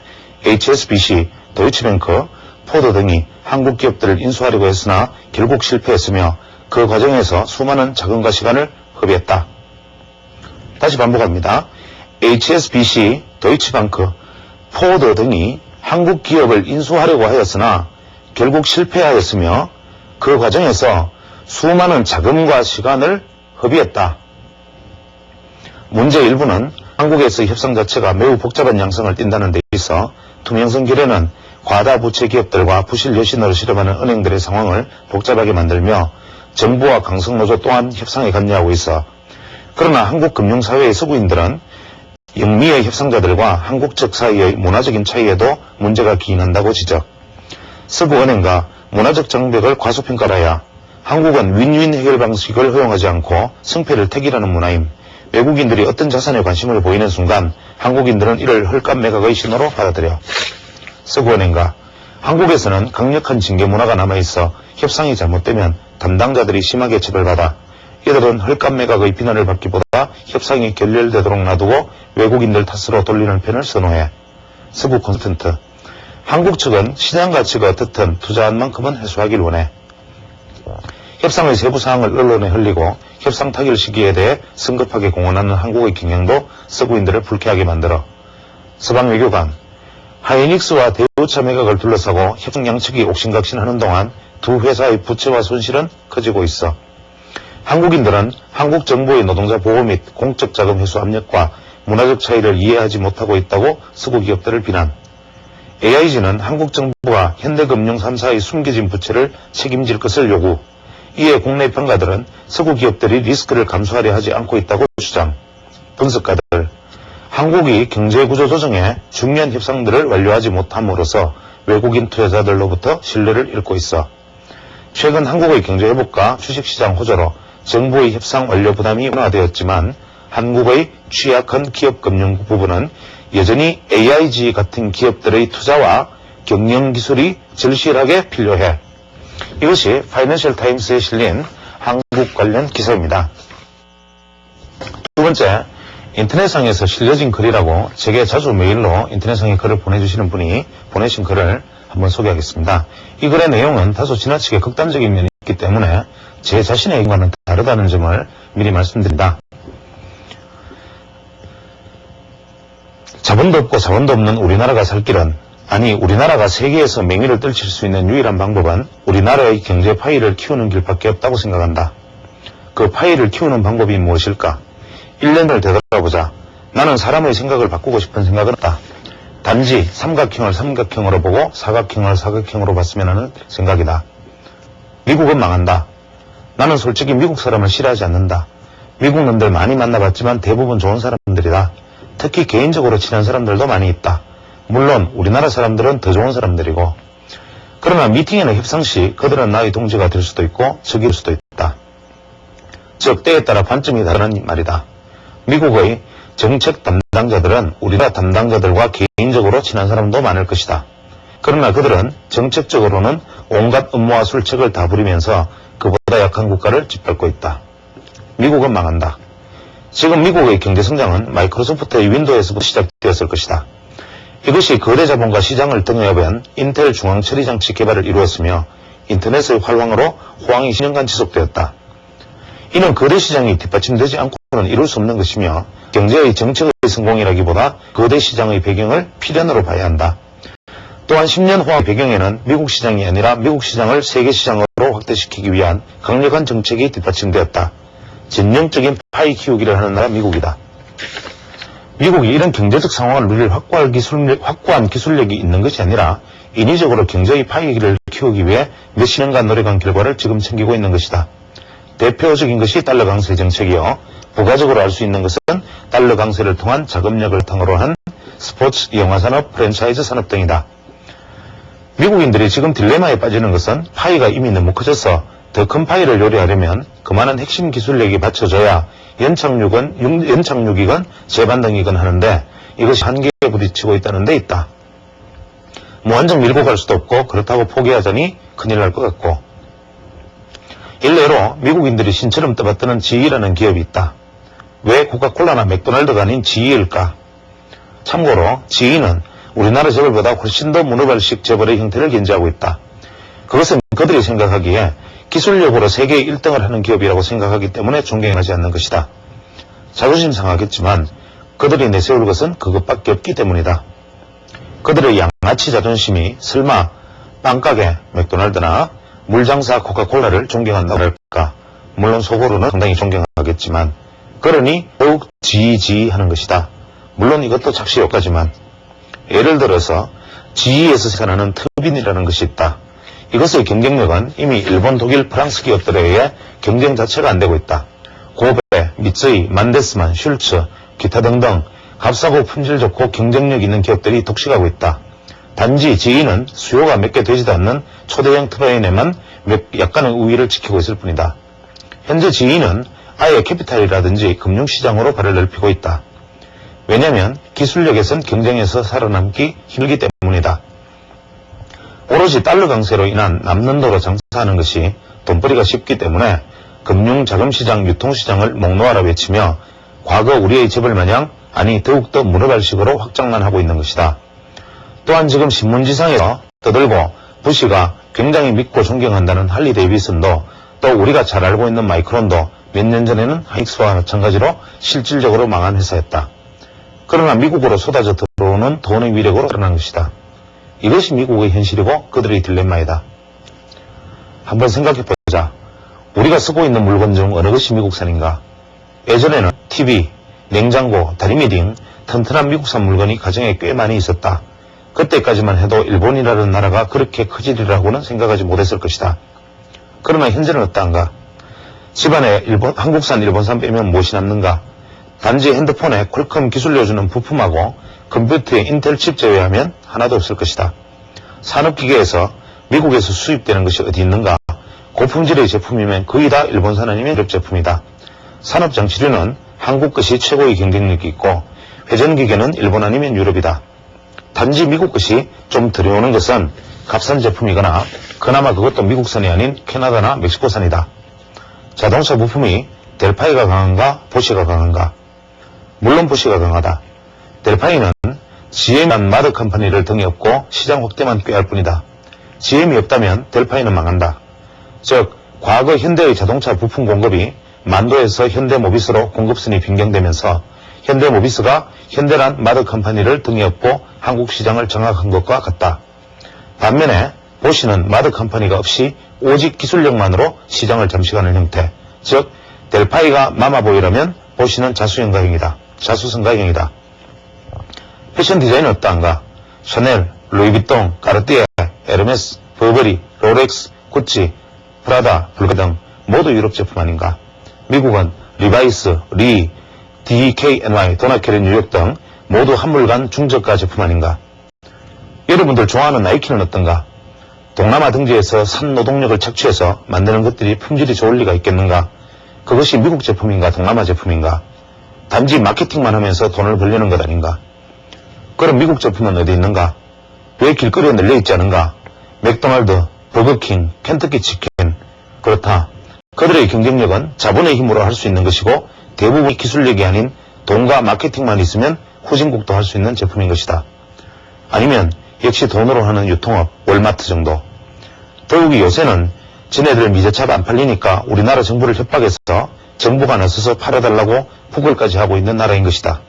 HSBC, 도이치뱅크, 포드 등이 한국 기업들을 인수하려고 했으나 결국 실패했으며 그 과정에서 수많은 자금과 시간을 허비했다. 다시 반복합니다. HSBC, 도이치뱅크, 포드 등이 한국 기업을 인수하려고 하였으나 결국 실패하였으며 그 과정에서 수많은 자금과 시간을 허비했다. 문제 일부는 한국에서 협상 자체가 매우 복잡한 양상을 띈다는 데 있어 투명성 결여는 과다 부채 기업들과 부실 여신으로 실험하는 은행들의 상황을 복잡하게 만들며 정부와 강성노조 또한 협상에 관여하고 있어 그러나 한국 금융사회의 서구인들은 영미의 협상자들과 한국 측 사이의 문화적인 차이에도 문제가 기인한다고 지적. 서구은행과 문화적 장벽을 과소평가하여 한국은 윈윈 해결 방식을 허용하지 않고 승패를 택이라는 문화임. 외국인들이 어떤 자산에 관심을 보이는 순간 한국인들은 이를 헐값 매각의 신호로 받아들여. 서구은행과 한국에서는 강력한 징계 문화가 남아있어 협상이 잘못되면 담당자들이 심하게 처벌받아 이들은 헐값 매각의 비난을 받기보다 협상이 결렬되도록 놔두고 외국인들 탓으로 돌리는 편을 선호해. 서구 콘스턴트 한국 측은 시장 가치가 어떻든 투자한 만큼은 회수하길 원해. 협상의 세부 사항을 언론에 흘리고 협상 타결 시기에 대해 성급하게 공언하는 한국의 경향도 서구인들을 불쾌하게 만들어 서방 외교관, 하이닉스와 대우차 매각을 둘러싸고 협상 양측이 옥신각신하는 동안 두 회사의 부채와 손실은 커지고 있어 한국인들은 한국 정부의 노동자 보호 및 공적 자금 회수 압력과 문화적 차이를 이해하지 못하고 있다고 서구 기업들을 비난. AIG는 한국 정부가 현대금융 3사의 숨겨진 부채를 책임질 것을 요구. 이에 국내 평가들은 서구 기업들이 리스크를 감수하려 하지 않고 있다고 주장. 분석가들, 한국이 경제구조 조정에 중요한 협상들을 완료하지 못함으로써 외국인 투자자들로부터 신뢰를 잃고 있어 최근 한국의 경제회복과 주식시장 호조로 정부의 협상 완료 부담이 완화되었지만 한국의 취약한 기업금융 부분은 여전히 AIG 같은 기업들의 투자와 경영기술이 절실하게 필요해. 이것이 파이낸셜 타임스에 실린 한국 관련 기사입니다. 두 번째, 인터넷상에서 실려진 글이라고 제게 자주 메일로 인터넷상에 글을 보내주시는 분이 보내신 글을 한번 소개하겠습니다. 이 글의 내용은 다소 지나치게 극단적인 면이 있기 때문에 제 자신의 의견과는 다르다는 점을 미리 말씀드립니다. 자본도 없고 자본도 없는 우리나라가 살 길은, 아니 우리나라가 세계에서 맹위를 떨칠 수 있는 유일한 방법은 우리나라의 경제 파이를 키우는 길밖에 없다고 생각한다. 그 파이를 키우는 방법이 무엇일까? 1년을 되돌아보자. 나는 사람의 생각을 바꾸고 싶은 생각은 없다. 단지 삼각형을 삼각형으로 보고 사각형을 사각형으로 봤으면 하는 생각이다. 미국은 망한다. 나는 솔직히 미국 사람을 싫어하지 않는다. 미국 놈들 많이 만나봤지만 대부분 좋은 사람들이다. 특히 개인적으로 친한 사람들도 많이 있다. 물론 우리나라 사람들은 더 좋은 사람들이고. 그러나 미팅이나 협상 시 그들은 나의 동지가 될 수도 있고 적일 수도 있다. 즉 때에 따라 관점이 다르다는 말이다. 미국의 정책 담당자들은 우리나라 담당자들과 개인적으로 친한 사람도 많을 것이다. 그러나 그들은 정책적으로는 온갖 음모와 술책을 다 부리면서 그보다 약한 국가를 짓밟고 있다. 미국은 망한다. 지금 미국의 경제성장은 마이크로소프트의 윈도우에서부터 시작되었을 것이다. 이것이 거대 자본과 시장을 등에업한 인텔 중앙 처리 장치 개발을 이루었으며 인터넷의 활황으로 호황이 10년간 지속되었다. 이는 거대 시장이 뒷받침되지 않고는 이룰 수 없는 것이며 경제의 정책의 성공이라기보다 거대 시장의 배경을 필연으로 봐야 한다. 또한 10년 호황 배경에는 미국 시장이 아니라 미국 시장을 세계 시장으로 확대시키기 위한 강력한 정책이 뒷받침되었다. 전형적인 파이 키우기를 하는 나라 미국이다. 미국이 이런 경제적 상황을 누릴 확고한 기술력이 있는 것이 아니라 인위적으로 경제의 파이를 키우기 위해 몇십 년간 노력한 결과를 지금 챙기고 있는 것이다. 대표적인 것이 달러 강세 정책이요. 부가적으로 알 수 있는 것은 달러 강세를 통한 자금력을 바탕으로 한 스포츠, 영화 산업, 프랜차이즈 산업 등이다. 미국인들이 지금 딜레마에 빠지는 것은 파이가 이미 너무 커져서 더 큰 파이를 요리하려면 그만한 핵심 기술력이 받쳐져야 연착륙이건 재반등이건 하는데 이것이 한계에 부딪히고 있다는 데 있다. 무한정 밀고 갈 수도 없고 그렇다고 포기하자니 큰일 날 것 같고. 일례로 미국인들이 신처럼 떠받드는 GE라는 기업이 있다. 왜 코카콜라나 맥도날드가 아닌 GE일까? 참고로 GE는 우리나라 재벌보다 훨씬 더 문어발식 재벌의 형태를 견지하고 있다. 그것은 그들이 생각하기에 기술력으로 세계 1등을 하는 기업이라고 생각하기 때문에 존경하지 않는 것이다. 자존심 상하겠지만 그들이 내세울 것은 그것밖에 없기 때문이다. 그들의 양아치 자존심이 설마 빵가게 맥도날드나 물장사 코카콜라를 존경한다고 할까? 물론 속으로는 상당히 존경하겠지만 그러니 더욱 GE 하는 것이다. 물론 이것도 착시 효과지만 예를 들어서 GE에서 생산하는 터빈이라는 것이 있다. 이것의 경쟁력은 이미 일본, 독일, 프랑스 기업들에 의해 경쟁 자체가 안 되고 있다. 고베, 미쯔이, 만데스만, 슐츠, 기타 등등 값싸고 품질 좋고 경쟁력 있는 기업들이 독식하고 있다. 단지 GE는 수요가 몇 개 되지도 않는 초대형 터바인에만 약간의 우위를 지키고 있을 뿐이다. 현재 GE는 아예 캐피탈이라든지 금융시장으로 발을 넓히고 있다. 왜냐하면 기술력에선 경쟁에서 살아남기 힘들기 때문이다. 오로지 달러 강세로 인한 남는도로 장사하는 것이 돈벌이가 쉽기 때문에 금융, 자금시장, 유통시장을 목 놓아라 외치며 과거 우리의 재벌 마냥 아니 더욱더 문어발식으로 확장만 하고 있는 것이다. 또한 지금 신문지상에서 떠들고 부시가 굉장히 믿고 존경한다는 할리 데이비슨도 또 우리가 잘 알고 있는 마이크론도 몇 년 전에는 하이닉스와 마찬가지로 실질적으로 망한 회사였다. 그러나 미국으로 쏟아져 들어오는 돈의 위력으로 드러난 것이다. 이것이 미국의 현실이고 그들의 딜레마이다. 한번 생각해보자. 우리가 쓰고 있는 물건 중 어느 것이 미국산인가? 예전에는 TV, 냉장고, 다리미 등 튼튼한 미국산 물건이 가정에 꽤 많이 있었다. 그때까지만 해도 일본이라는 나라가 그렇게 크지리라고는 생각하지 못했을 것이다. 그러나 현재는 어떠한가? 집안에 한국산, 일본산 빼면 무엇이 남는가? 단지 핸드폰에 퀄컴 기술료 주는 부품하고 컴퓨터에 인텔 칩 제외하면 하나도 없을 것이다. 산업기계에서 미국에서 수입되는 것이 어디 있는가? 고품질의 제품이면 거의 다 일본산 아니면 유럽 제품이다. 산업장치류는 한국 것이 최고의 경쟁력이 있고 회전기계는 일본 아니면 유럽이다. 단지 미국 것이 좀 들여오는 것은 값싼 제품이거나 그나마 그것도 미국산이 아닌 캐나다나 멕시코산이다. 자동차 부품이 델파이가 강한가 보쉬가 강한가? 물론 보쉬가 강하다. 델파이는 GM이란 마더 컴퍼니를 등에 업고 시장 확대만 꾀할 뿐이다. GM이 없다면 델파이는 망한다. 즉 과거 현대의 자동차 부품 공급이 만도에서 현대모비스로 공급선이 변경되면서 현대모비스가 현대란 마더 컴퍼니를 등에 업고 한국 시장을 장악한 것과 같다. 반면에 보쉬는 마더 컴퍼니가 없이 오직 기술력만으로 시장을 잠식하는 형태, 즉 델파이가 마마보이라면 보쉬는 자수성가형이다. 패션 디자인은 어떠한가? 샤넬, 루이비통, 까르띠에, 에르메스, 버버리, 롤렉스, 구찌, 프라다, 불가 등 모두 유럽 제품 아닌가? 미국은 리바이스, 리, DKNY, 도나케르 뉴욕 등 모두 한물간 중저가 제품 아닌가? 여러분들 좋아하는 나이키는 어떤가? 동남아 등지에서 산 노동력을 착취해서 만드는 것들이 품질이 좋을 리가 있겠는가? 그것이 미국 제품인가 동남아 제품인가? 단지 마케팅만 하면서 돈을 벌려는 것 아닌가? 그럼 미국 제품은 어디 있는가? 왜 길거리에 널려있지 않은가? 맥도날드, 버거킹, 켄터키 치킨. 그렇다. 그들의 경쟁력은 자본의 힘으로 할 수 있는 것이고 대부분 기술력이 아닌 돈과 마케팅만 있으면 후진국도 할 수 있는 제품인 것이다. 아니면 역시 돈으로 하는 유통업, 월마트 정도. 더욱이 요새는 지네들 미제차 안 팔리니까 우리나라 정부를 협박해서 정부가 나서서 팔아달라고 구걸까지 하고 있는 나라인 것이다.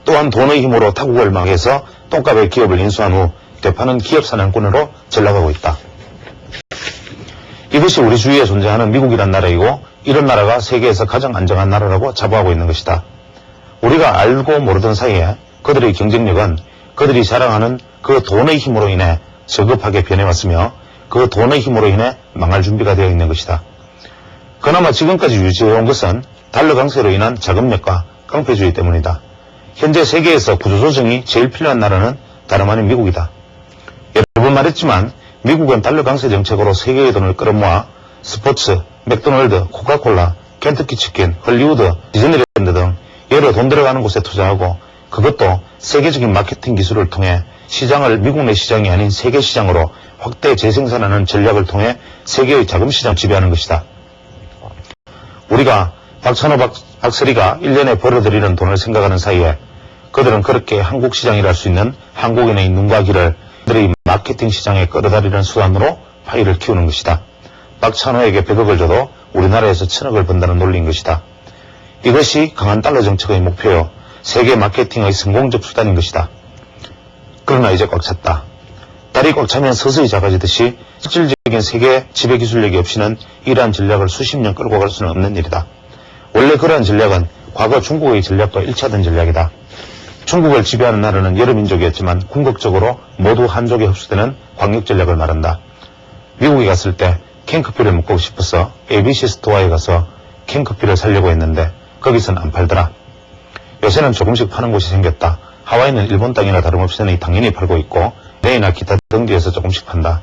또한 돈의 힘으로 타국을 망해서 똥값의 기업을 인수한 후 되파는 기업 사냥꾼으로 전락하고 있다. 이것이 우리 주위에 존재하는 미국이란 나라이고 이런 나라가 세계에서 가장 안정한 나라라고 자부하고 있는 것이다. 우리가 알고 모르던 사이에 그들의 경쟁력은 그들이 자랑하는 그 돈의 힘으로 인해 저급하게 변해왔으며 그 돈의 힘으로 인해 망할 준비가 되어 있는 것이다. 그나마 지금까지 유지해온 것은 달러 강세로 인한 자금력과 깡패주의 때문이다. 현재 세계에서 구조조정이 제일 필요한 나라는 다름 아닌 미국이다. 여러 번 말했지만 미국은 달러 강세 정책으로 세계의 돈을 끌어모아 스포츠, 맥도날드, 코카콜라, 켄터키 치킨, 헐리우드, 디즈니랜드 등 여러 돈 들어가는 곳에 투자하고 그것도 세계적인 마케팅 기술을 통해 시장을 미국 내 시장이 아닌 세계 시장으로 확대 재생산하는 전략을 통해 세계의 자금시장 지배하는 것이다. 우리가 박찬호 박서리가 1년에 벌어들이는 돈을 생각하는 사이에 그들은 그렇게 한국 시장이랄 수 있는 한국인의 눈과 귀를 그들의 마케팅 시장에 끌어다리는 수단으로 파이를 키우는 것이다. 박찬호에게 100억을 줘도 우리나라에서 1000억을 번다는 논리인 것이다. 이것이 강한 달러 정책의 목표요. 세계 마케팅의 성공적 수단인 것이다. 그러나 이제 꽉 찼다. 달이 꽉 차면 서서히 작아지듯이 실질적인 세계 지배 기술력이 없이는 이러한 전략을 수십 년 끌고 갈 수는 없는 일이다. 원래 그러한 전략은 과거 중국의 전략과 일치하던 전략이다. 중국을 지배하는 나라는 여러 민족이었지만 궁극적으로 모두 한족에 흡수되는 광역 전략을 말한다. 미국에 갔을 때 캔커피를 먹고 싶어서 ABC 스토어에 가서 캔커피를 사려고 했는데 거기선 안 팔더라. 요새는 조금씩 파는 곳이 생겼다. 하와이는 일본 땅이나 다름없이 당연히 팔고 있고 레이나 기타 등지에서 조금씩 판다.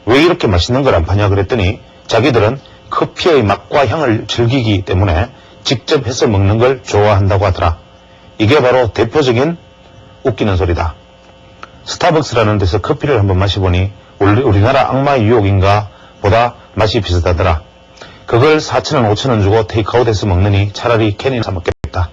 왜 이렇게 맛있는 걸 안 파냐 그랬더니 자기들은 커피의 맛과 향을 즐기기 때문에 직접 해서 먹는 걸 좋아한다고 하더라. 이게 바로 대표적인 웃기는 소리다. 스타벅스라는 데서 커피를 한번 마셔보니 우리나라 악마의 유혹인가 보다 맛이 비슷하더라. 그걸 4,000원, 5,000원 주고 테이크아웃해서 먹느니 차라리 캔이나 사 먹겠다.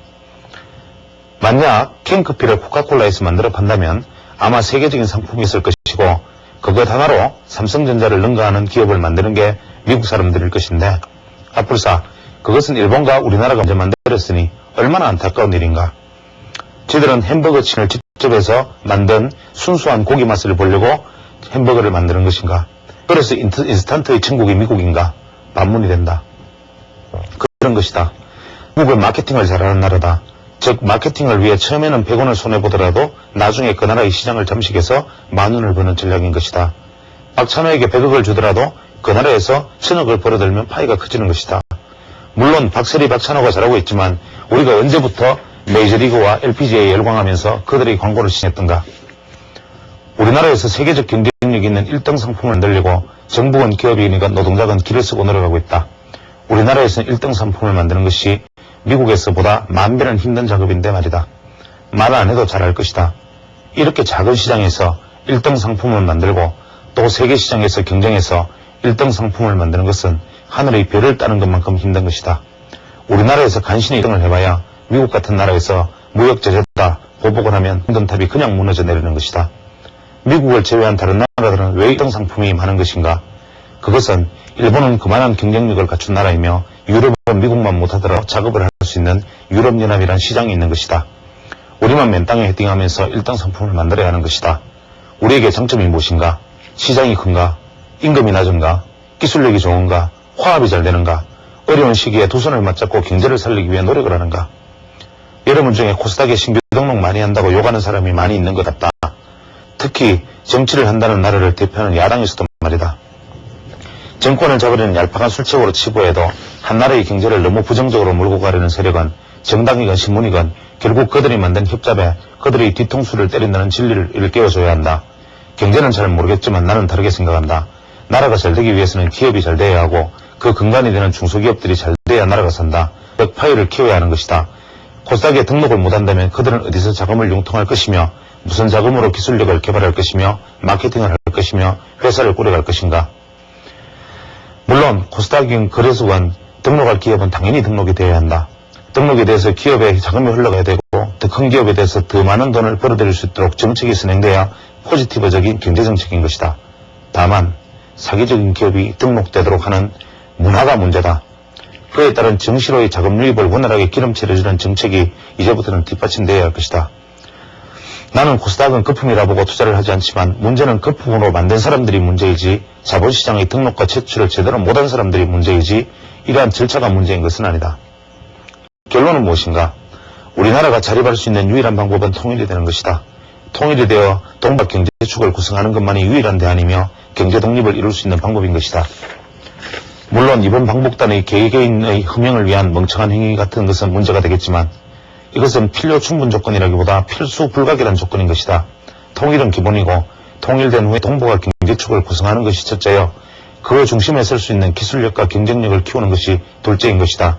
만약 캔커피를 코카콜라에서 만들어 판다면 아마 세계적인 상품이 있을 것이고 그것 하나로 삼성전자를 능가하는 기업을 만드는 게 미국 사람들일 것인데 앞불사 그것은 일본과 우리나라가 먼저 만들었으니 얼마나 안타까운 일인가. 저희들은 햄버거 층을 직접 해서 만든 순수한 고기 맛을 보려고 햄버거를 만드는 것인가. 그래서 인스턴트의 천국이 미국인가. 반문이 된다. 그런 것이다. 미국은 마케팅을 잘하는 나라다. 즉 마케팅을 위해 처음에는 100원을 손해보더라도 나중에 그 나라의 시장을 잠식해서 만원을 버는 전략인 것이다. 박찬호에게 100억을 주더라도 그 나라에서 1000억을 벌어들면 파이가 커지는 것이다. 물론 박세리 박찬호가 잘하고 있지만 우리가 언제부터 메이저리그와 LPGA에 열광하면서 그들의 광고를 신했던가. 우리나라에서 세계적 경쟁력이 있는 1등 상품을 만들려고 정부건 기업이니까 노동자건 길을 쓰고 늘어가고 있다. 우리나라에서는 1등 상품을 만드는 것이 미국에서보다 만배는 힘든 작업인데 말이다. 말 안 해도 잘 알 것이다. 이렇게 작은 시장에서 1등 상품을 만들고 또 세계 시장에서 경쟁해서 1등 상품을 만드는 것은 하늘의 별을 따는 것만큼 힘든 것이다. 우리나라에서 간신히 1등을 해봐야 미국 같은 나라에서 무역 제재다 보복을 하면 흔든탑이 그냥 무너져 내리는 것이다. 미국을 제외한 다른 나라들은 왜 1등 상품이 많은 것인가? 그것은 일본은 그만한 경쟁력을 갖춘 나라이며 유럽은 미국만 못하더라도 작업을 할 수 있는 유럽연합이란 시장이 있는 것이다. 우리만 맨 땅에 헤딩하면서 1등 상품을 만들어야 하는 것이다. 우리에게 장점이 무엇인가? 시장이 큰가? 임금이 낮은가? 기술력이 좋은가? 화합이 잘 되는가? 어려운 시기에 두 손을 맞잡고 경제를 살리기 위해 노력을 하는가? 여러분 중에 코스닥에 신규 등록 많이 한다고 욕하는 사람이 많이 있는 것 같다. 특히 정치를 한다는 나라를 대표하는 야당에서도 말이다. 정권을 잡으려는 얄팍한 술책으로 치부해도 한 나라의 경제를 너무 부정적으로 몰고 가려는 세력은 정당이건 신문이건 결국 그들이 만든 협잡에 그들의 뒤통수를 때린다는 진리를 일깨워줘야 한다. 경제는 잘 모르겠지만 나는 다르게 생각한다. 나라가 잘 되기 위해서는 기업이 잘 돼야 하고 그 근간이 되는 중소기업들이 잘 돼야 나라가 산다. 즉 파이를 키워야 하는 것이다. 코스닥에 등록을 못한다면 그들은 어디서 자금을 융통할 것이며 무슨 자금으로 기술력을 개발할 것이며 마케팅을 할 것이며 회사를 꾸려갈 것인가. 물론 코스닥인 거래소관 등록할 기업은 당연히 등록이 되어야 한다. 등록에 대해서 기업에 자금이 흘러가야 되고 더 큰 기업에 대해서 더 많은 돈을 벌어들일 수 있도록 정책이 진행돼야 포지티브적인 경제정책인 것이다. 다만 사기적인 기업이 등록되도록 하는 문화가 문제다. 그에 따른 정시로의 자금 유입을 원활하게 기름칠해주는 정책이 이제부터는 뒷받침되어야 할 것이다. 나는 코스닥은 거품이라 보고 투자를 하지 않지만 문제는 거품으로 만든 사람들이 문제이지 자본시장의 등록과 제출을 제대로 못한 사람들이 문제이지 이러한 절차가 문제인 것은 아니다. 결론은 무엇인가? 우리나라가 자립할 수 있는 유일한 방법은 통일이 되는 것이다. 통일이 되어 동박 경제축을 구성하는 것만이 유일한 대안이며 경제 독립을 이룰 수 있는 방법인 것이다. 물론 이번 방북단의 개개인의 흠양을 위한 멍청한 행위 같은 것은 문제가 되겠지만 이것은 필요 충분 조건이라기보다 필수 불가결한 조건인 것이다. 통일은 기본이고 통일된 후에 동북아 경제축을 구성하는 것이 첫째요. 그 중심에 설 수 있는 기술력과 경쟁력을 키우는 것이 둘째인 것이다.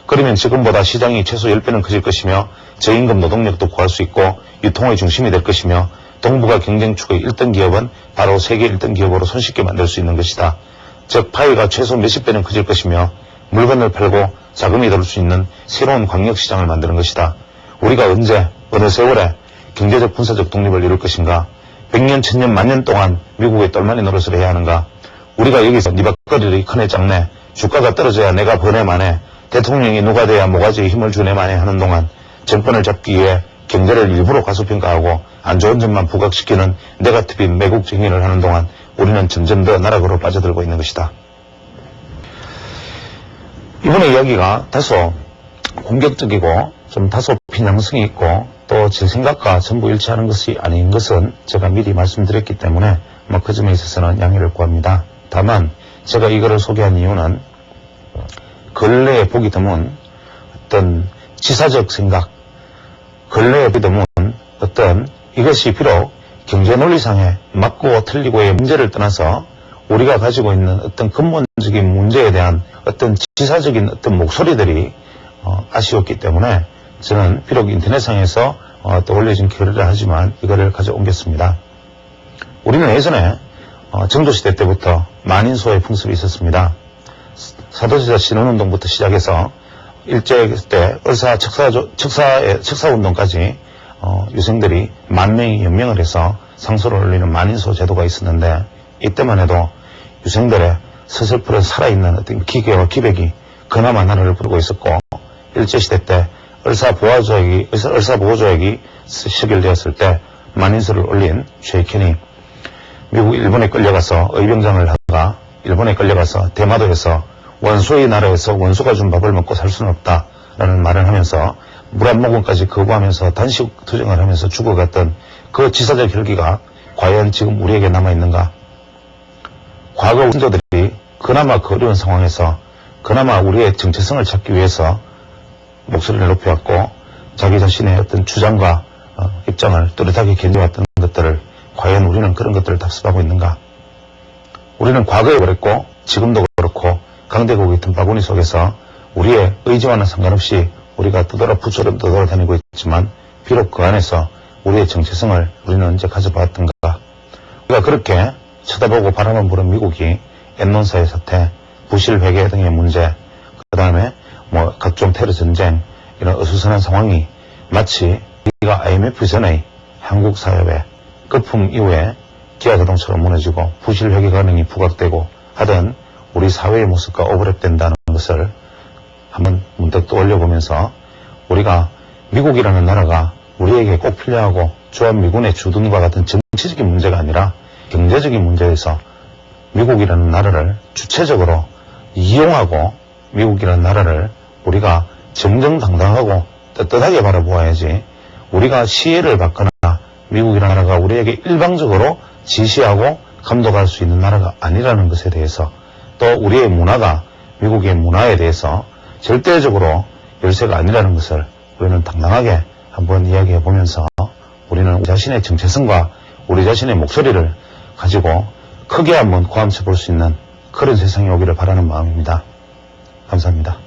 그러면 지금보다 시장이 최소 10배는 커질 것이며 저임금 노동력도 구할 수 있고 유통의 중심이 될 것이며 동북아 경쟁축의 1등 기업은 바로 세계 1등 기업으로 손쉽게 만들 수 있는 것이다. 즉 파이가 최소 몇십 배는 커질 것이며 물건을 팔고 자금이 들어올 수 있는 새로운 광역시장을 만드는 것이다. 우리가 언제 어느 세월에 경제적 군사적 독립을 이룰 것인가? 100년, 1000년, 만년 동안 미국의 똘마니 노릇을 해야 하는가? 우리가 여기서 네 밥거리를 크네 작네 주가가 떨어져야 내가 버네 마네 대통령이 누가 돼야 모가지에 힘을 주네 마네 하는 동안 정권을 잡기 위해 경제를 일부러 과소평가하고 안 좋은 점만 부각시키는 네거티브 매국 정의를 하는 동안 우리는 점점 더 나락으로 빠져들고 있는 것이다. 이번의 이야기가 다소 공격적이고 좀 다소 편향성이 있고 또 제 생각과 전부 일치하는 것이 아닌 것은 제가 미리 말씀드렸기 때문에 그 점에 있어서는 양해를 구합니다. 다만 제가 이거를 소개한 이유는 근래에 보기 드문 어떤 지사적 생각, 근래에 보기 드문 어떤 이것이 비록 경제 논리상의 맞고 틀리고의 문제를 떠나서 우리가 가지고 있는 어떤 근본적인 문제에 대한 어떤 지사적인 어떤 목소리들이 아쉬웠기 때문에 저는 비록 인터넷상에서 또 올려진 글이라 하지만 이거를 가져옮겼습니다. 우리는 예전에 정조시대 때부터 만인소의 풍습이 있었습니다. 사도지자 신원운동부터 시작해서 일제 때 을사 척사운동까지 유생들이 10,000명이 연명을 해서 상소를 올리는 만인소 제도가 있었는데, 이때만 해도 유생들의 서슬프런 살아있는 어떤 기계와 기백이 그나마 나라를 부르고 있었고, 일제시대 때 을사보호조약이 시결되었을 때 만인소를 올린 쉐이켄이 미국 일본에 끌려가서 의병장을 하다가 일본에 끌려가서 대마도에서 원수의 나라에서 원수가 준 밥을 먹고 살 수는 없다라는 말을 하면서 물 한 모금까지 거부하면서 단식 투쟁을 하면서 죽어갔던 그 지사적 혈기가 과연 지금 우리에게 남아있는가? 과거 원조들이 그나마 그 어려운 상황에서 그나마 우리의 정체성을 찾기 위해서 목소리를 높여왔고 자기 자신의 어떤 주장과 입장을 뚜렷하게 견뎌왔던 것들을 과연 우리는 그런 것들을 답습하고 있는가? 우리는 과거에 그랬고 지금도 그렇고 강대국의 틈바구니 속에서 우리의 의지와는 상관없이 우리가 두드러 부처럼 떠돌아다니고 있지만 비록 그 안에서 우리의 정체성을 우리는 언제 가져봤던가? 우리가 그렇게 쳐다보고 바라만 보는 미국이 엔론사의 사태, 부실 회계 등의 문제, 그 다음에 각종 테러 전쟁, 이런 어수선한 상황이 마치 우리가 IMF 전의 한국 사회의 거품 이후에 기아자동차가 무너지고 부실 회계 가능이 부각되고 하던 우리 사회의 모습과 오버랩된다는 것을 한번 문득 떠올려보면서 우리가 미국이라는 나라가 우리에게 꼭 필요하고 주한미군의 주둔과 같은 정치적인 문제가 아니라 경제적인 문제에서 미국이라는 나라를 주체적으로 이용하고 미국이라는 나라를 우리가 정정당당하고 떳떳하게 바라보아야지 우리가 시혜를 받거나 미국이라는 나라가 우리에게 일방적으로 지시하고 감독할 수 있는 나라가 아니라는 것에 대해서 또 우리의 문화가 미국의 문화에 대해서 절대적으로 열쇠가 아니라는 것을 우리는 당당하게 한번 이야기해 보면서 우리는 우리 자신의 정체성과 우리 자신의 목소리를 가지고 크게 한번 고함쳐 볼 수 있는 그런 세상이 오기를 바라는 마음입니다. 감사합니다.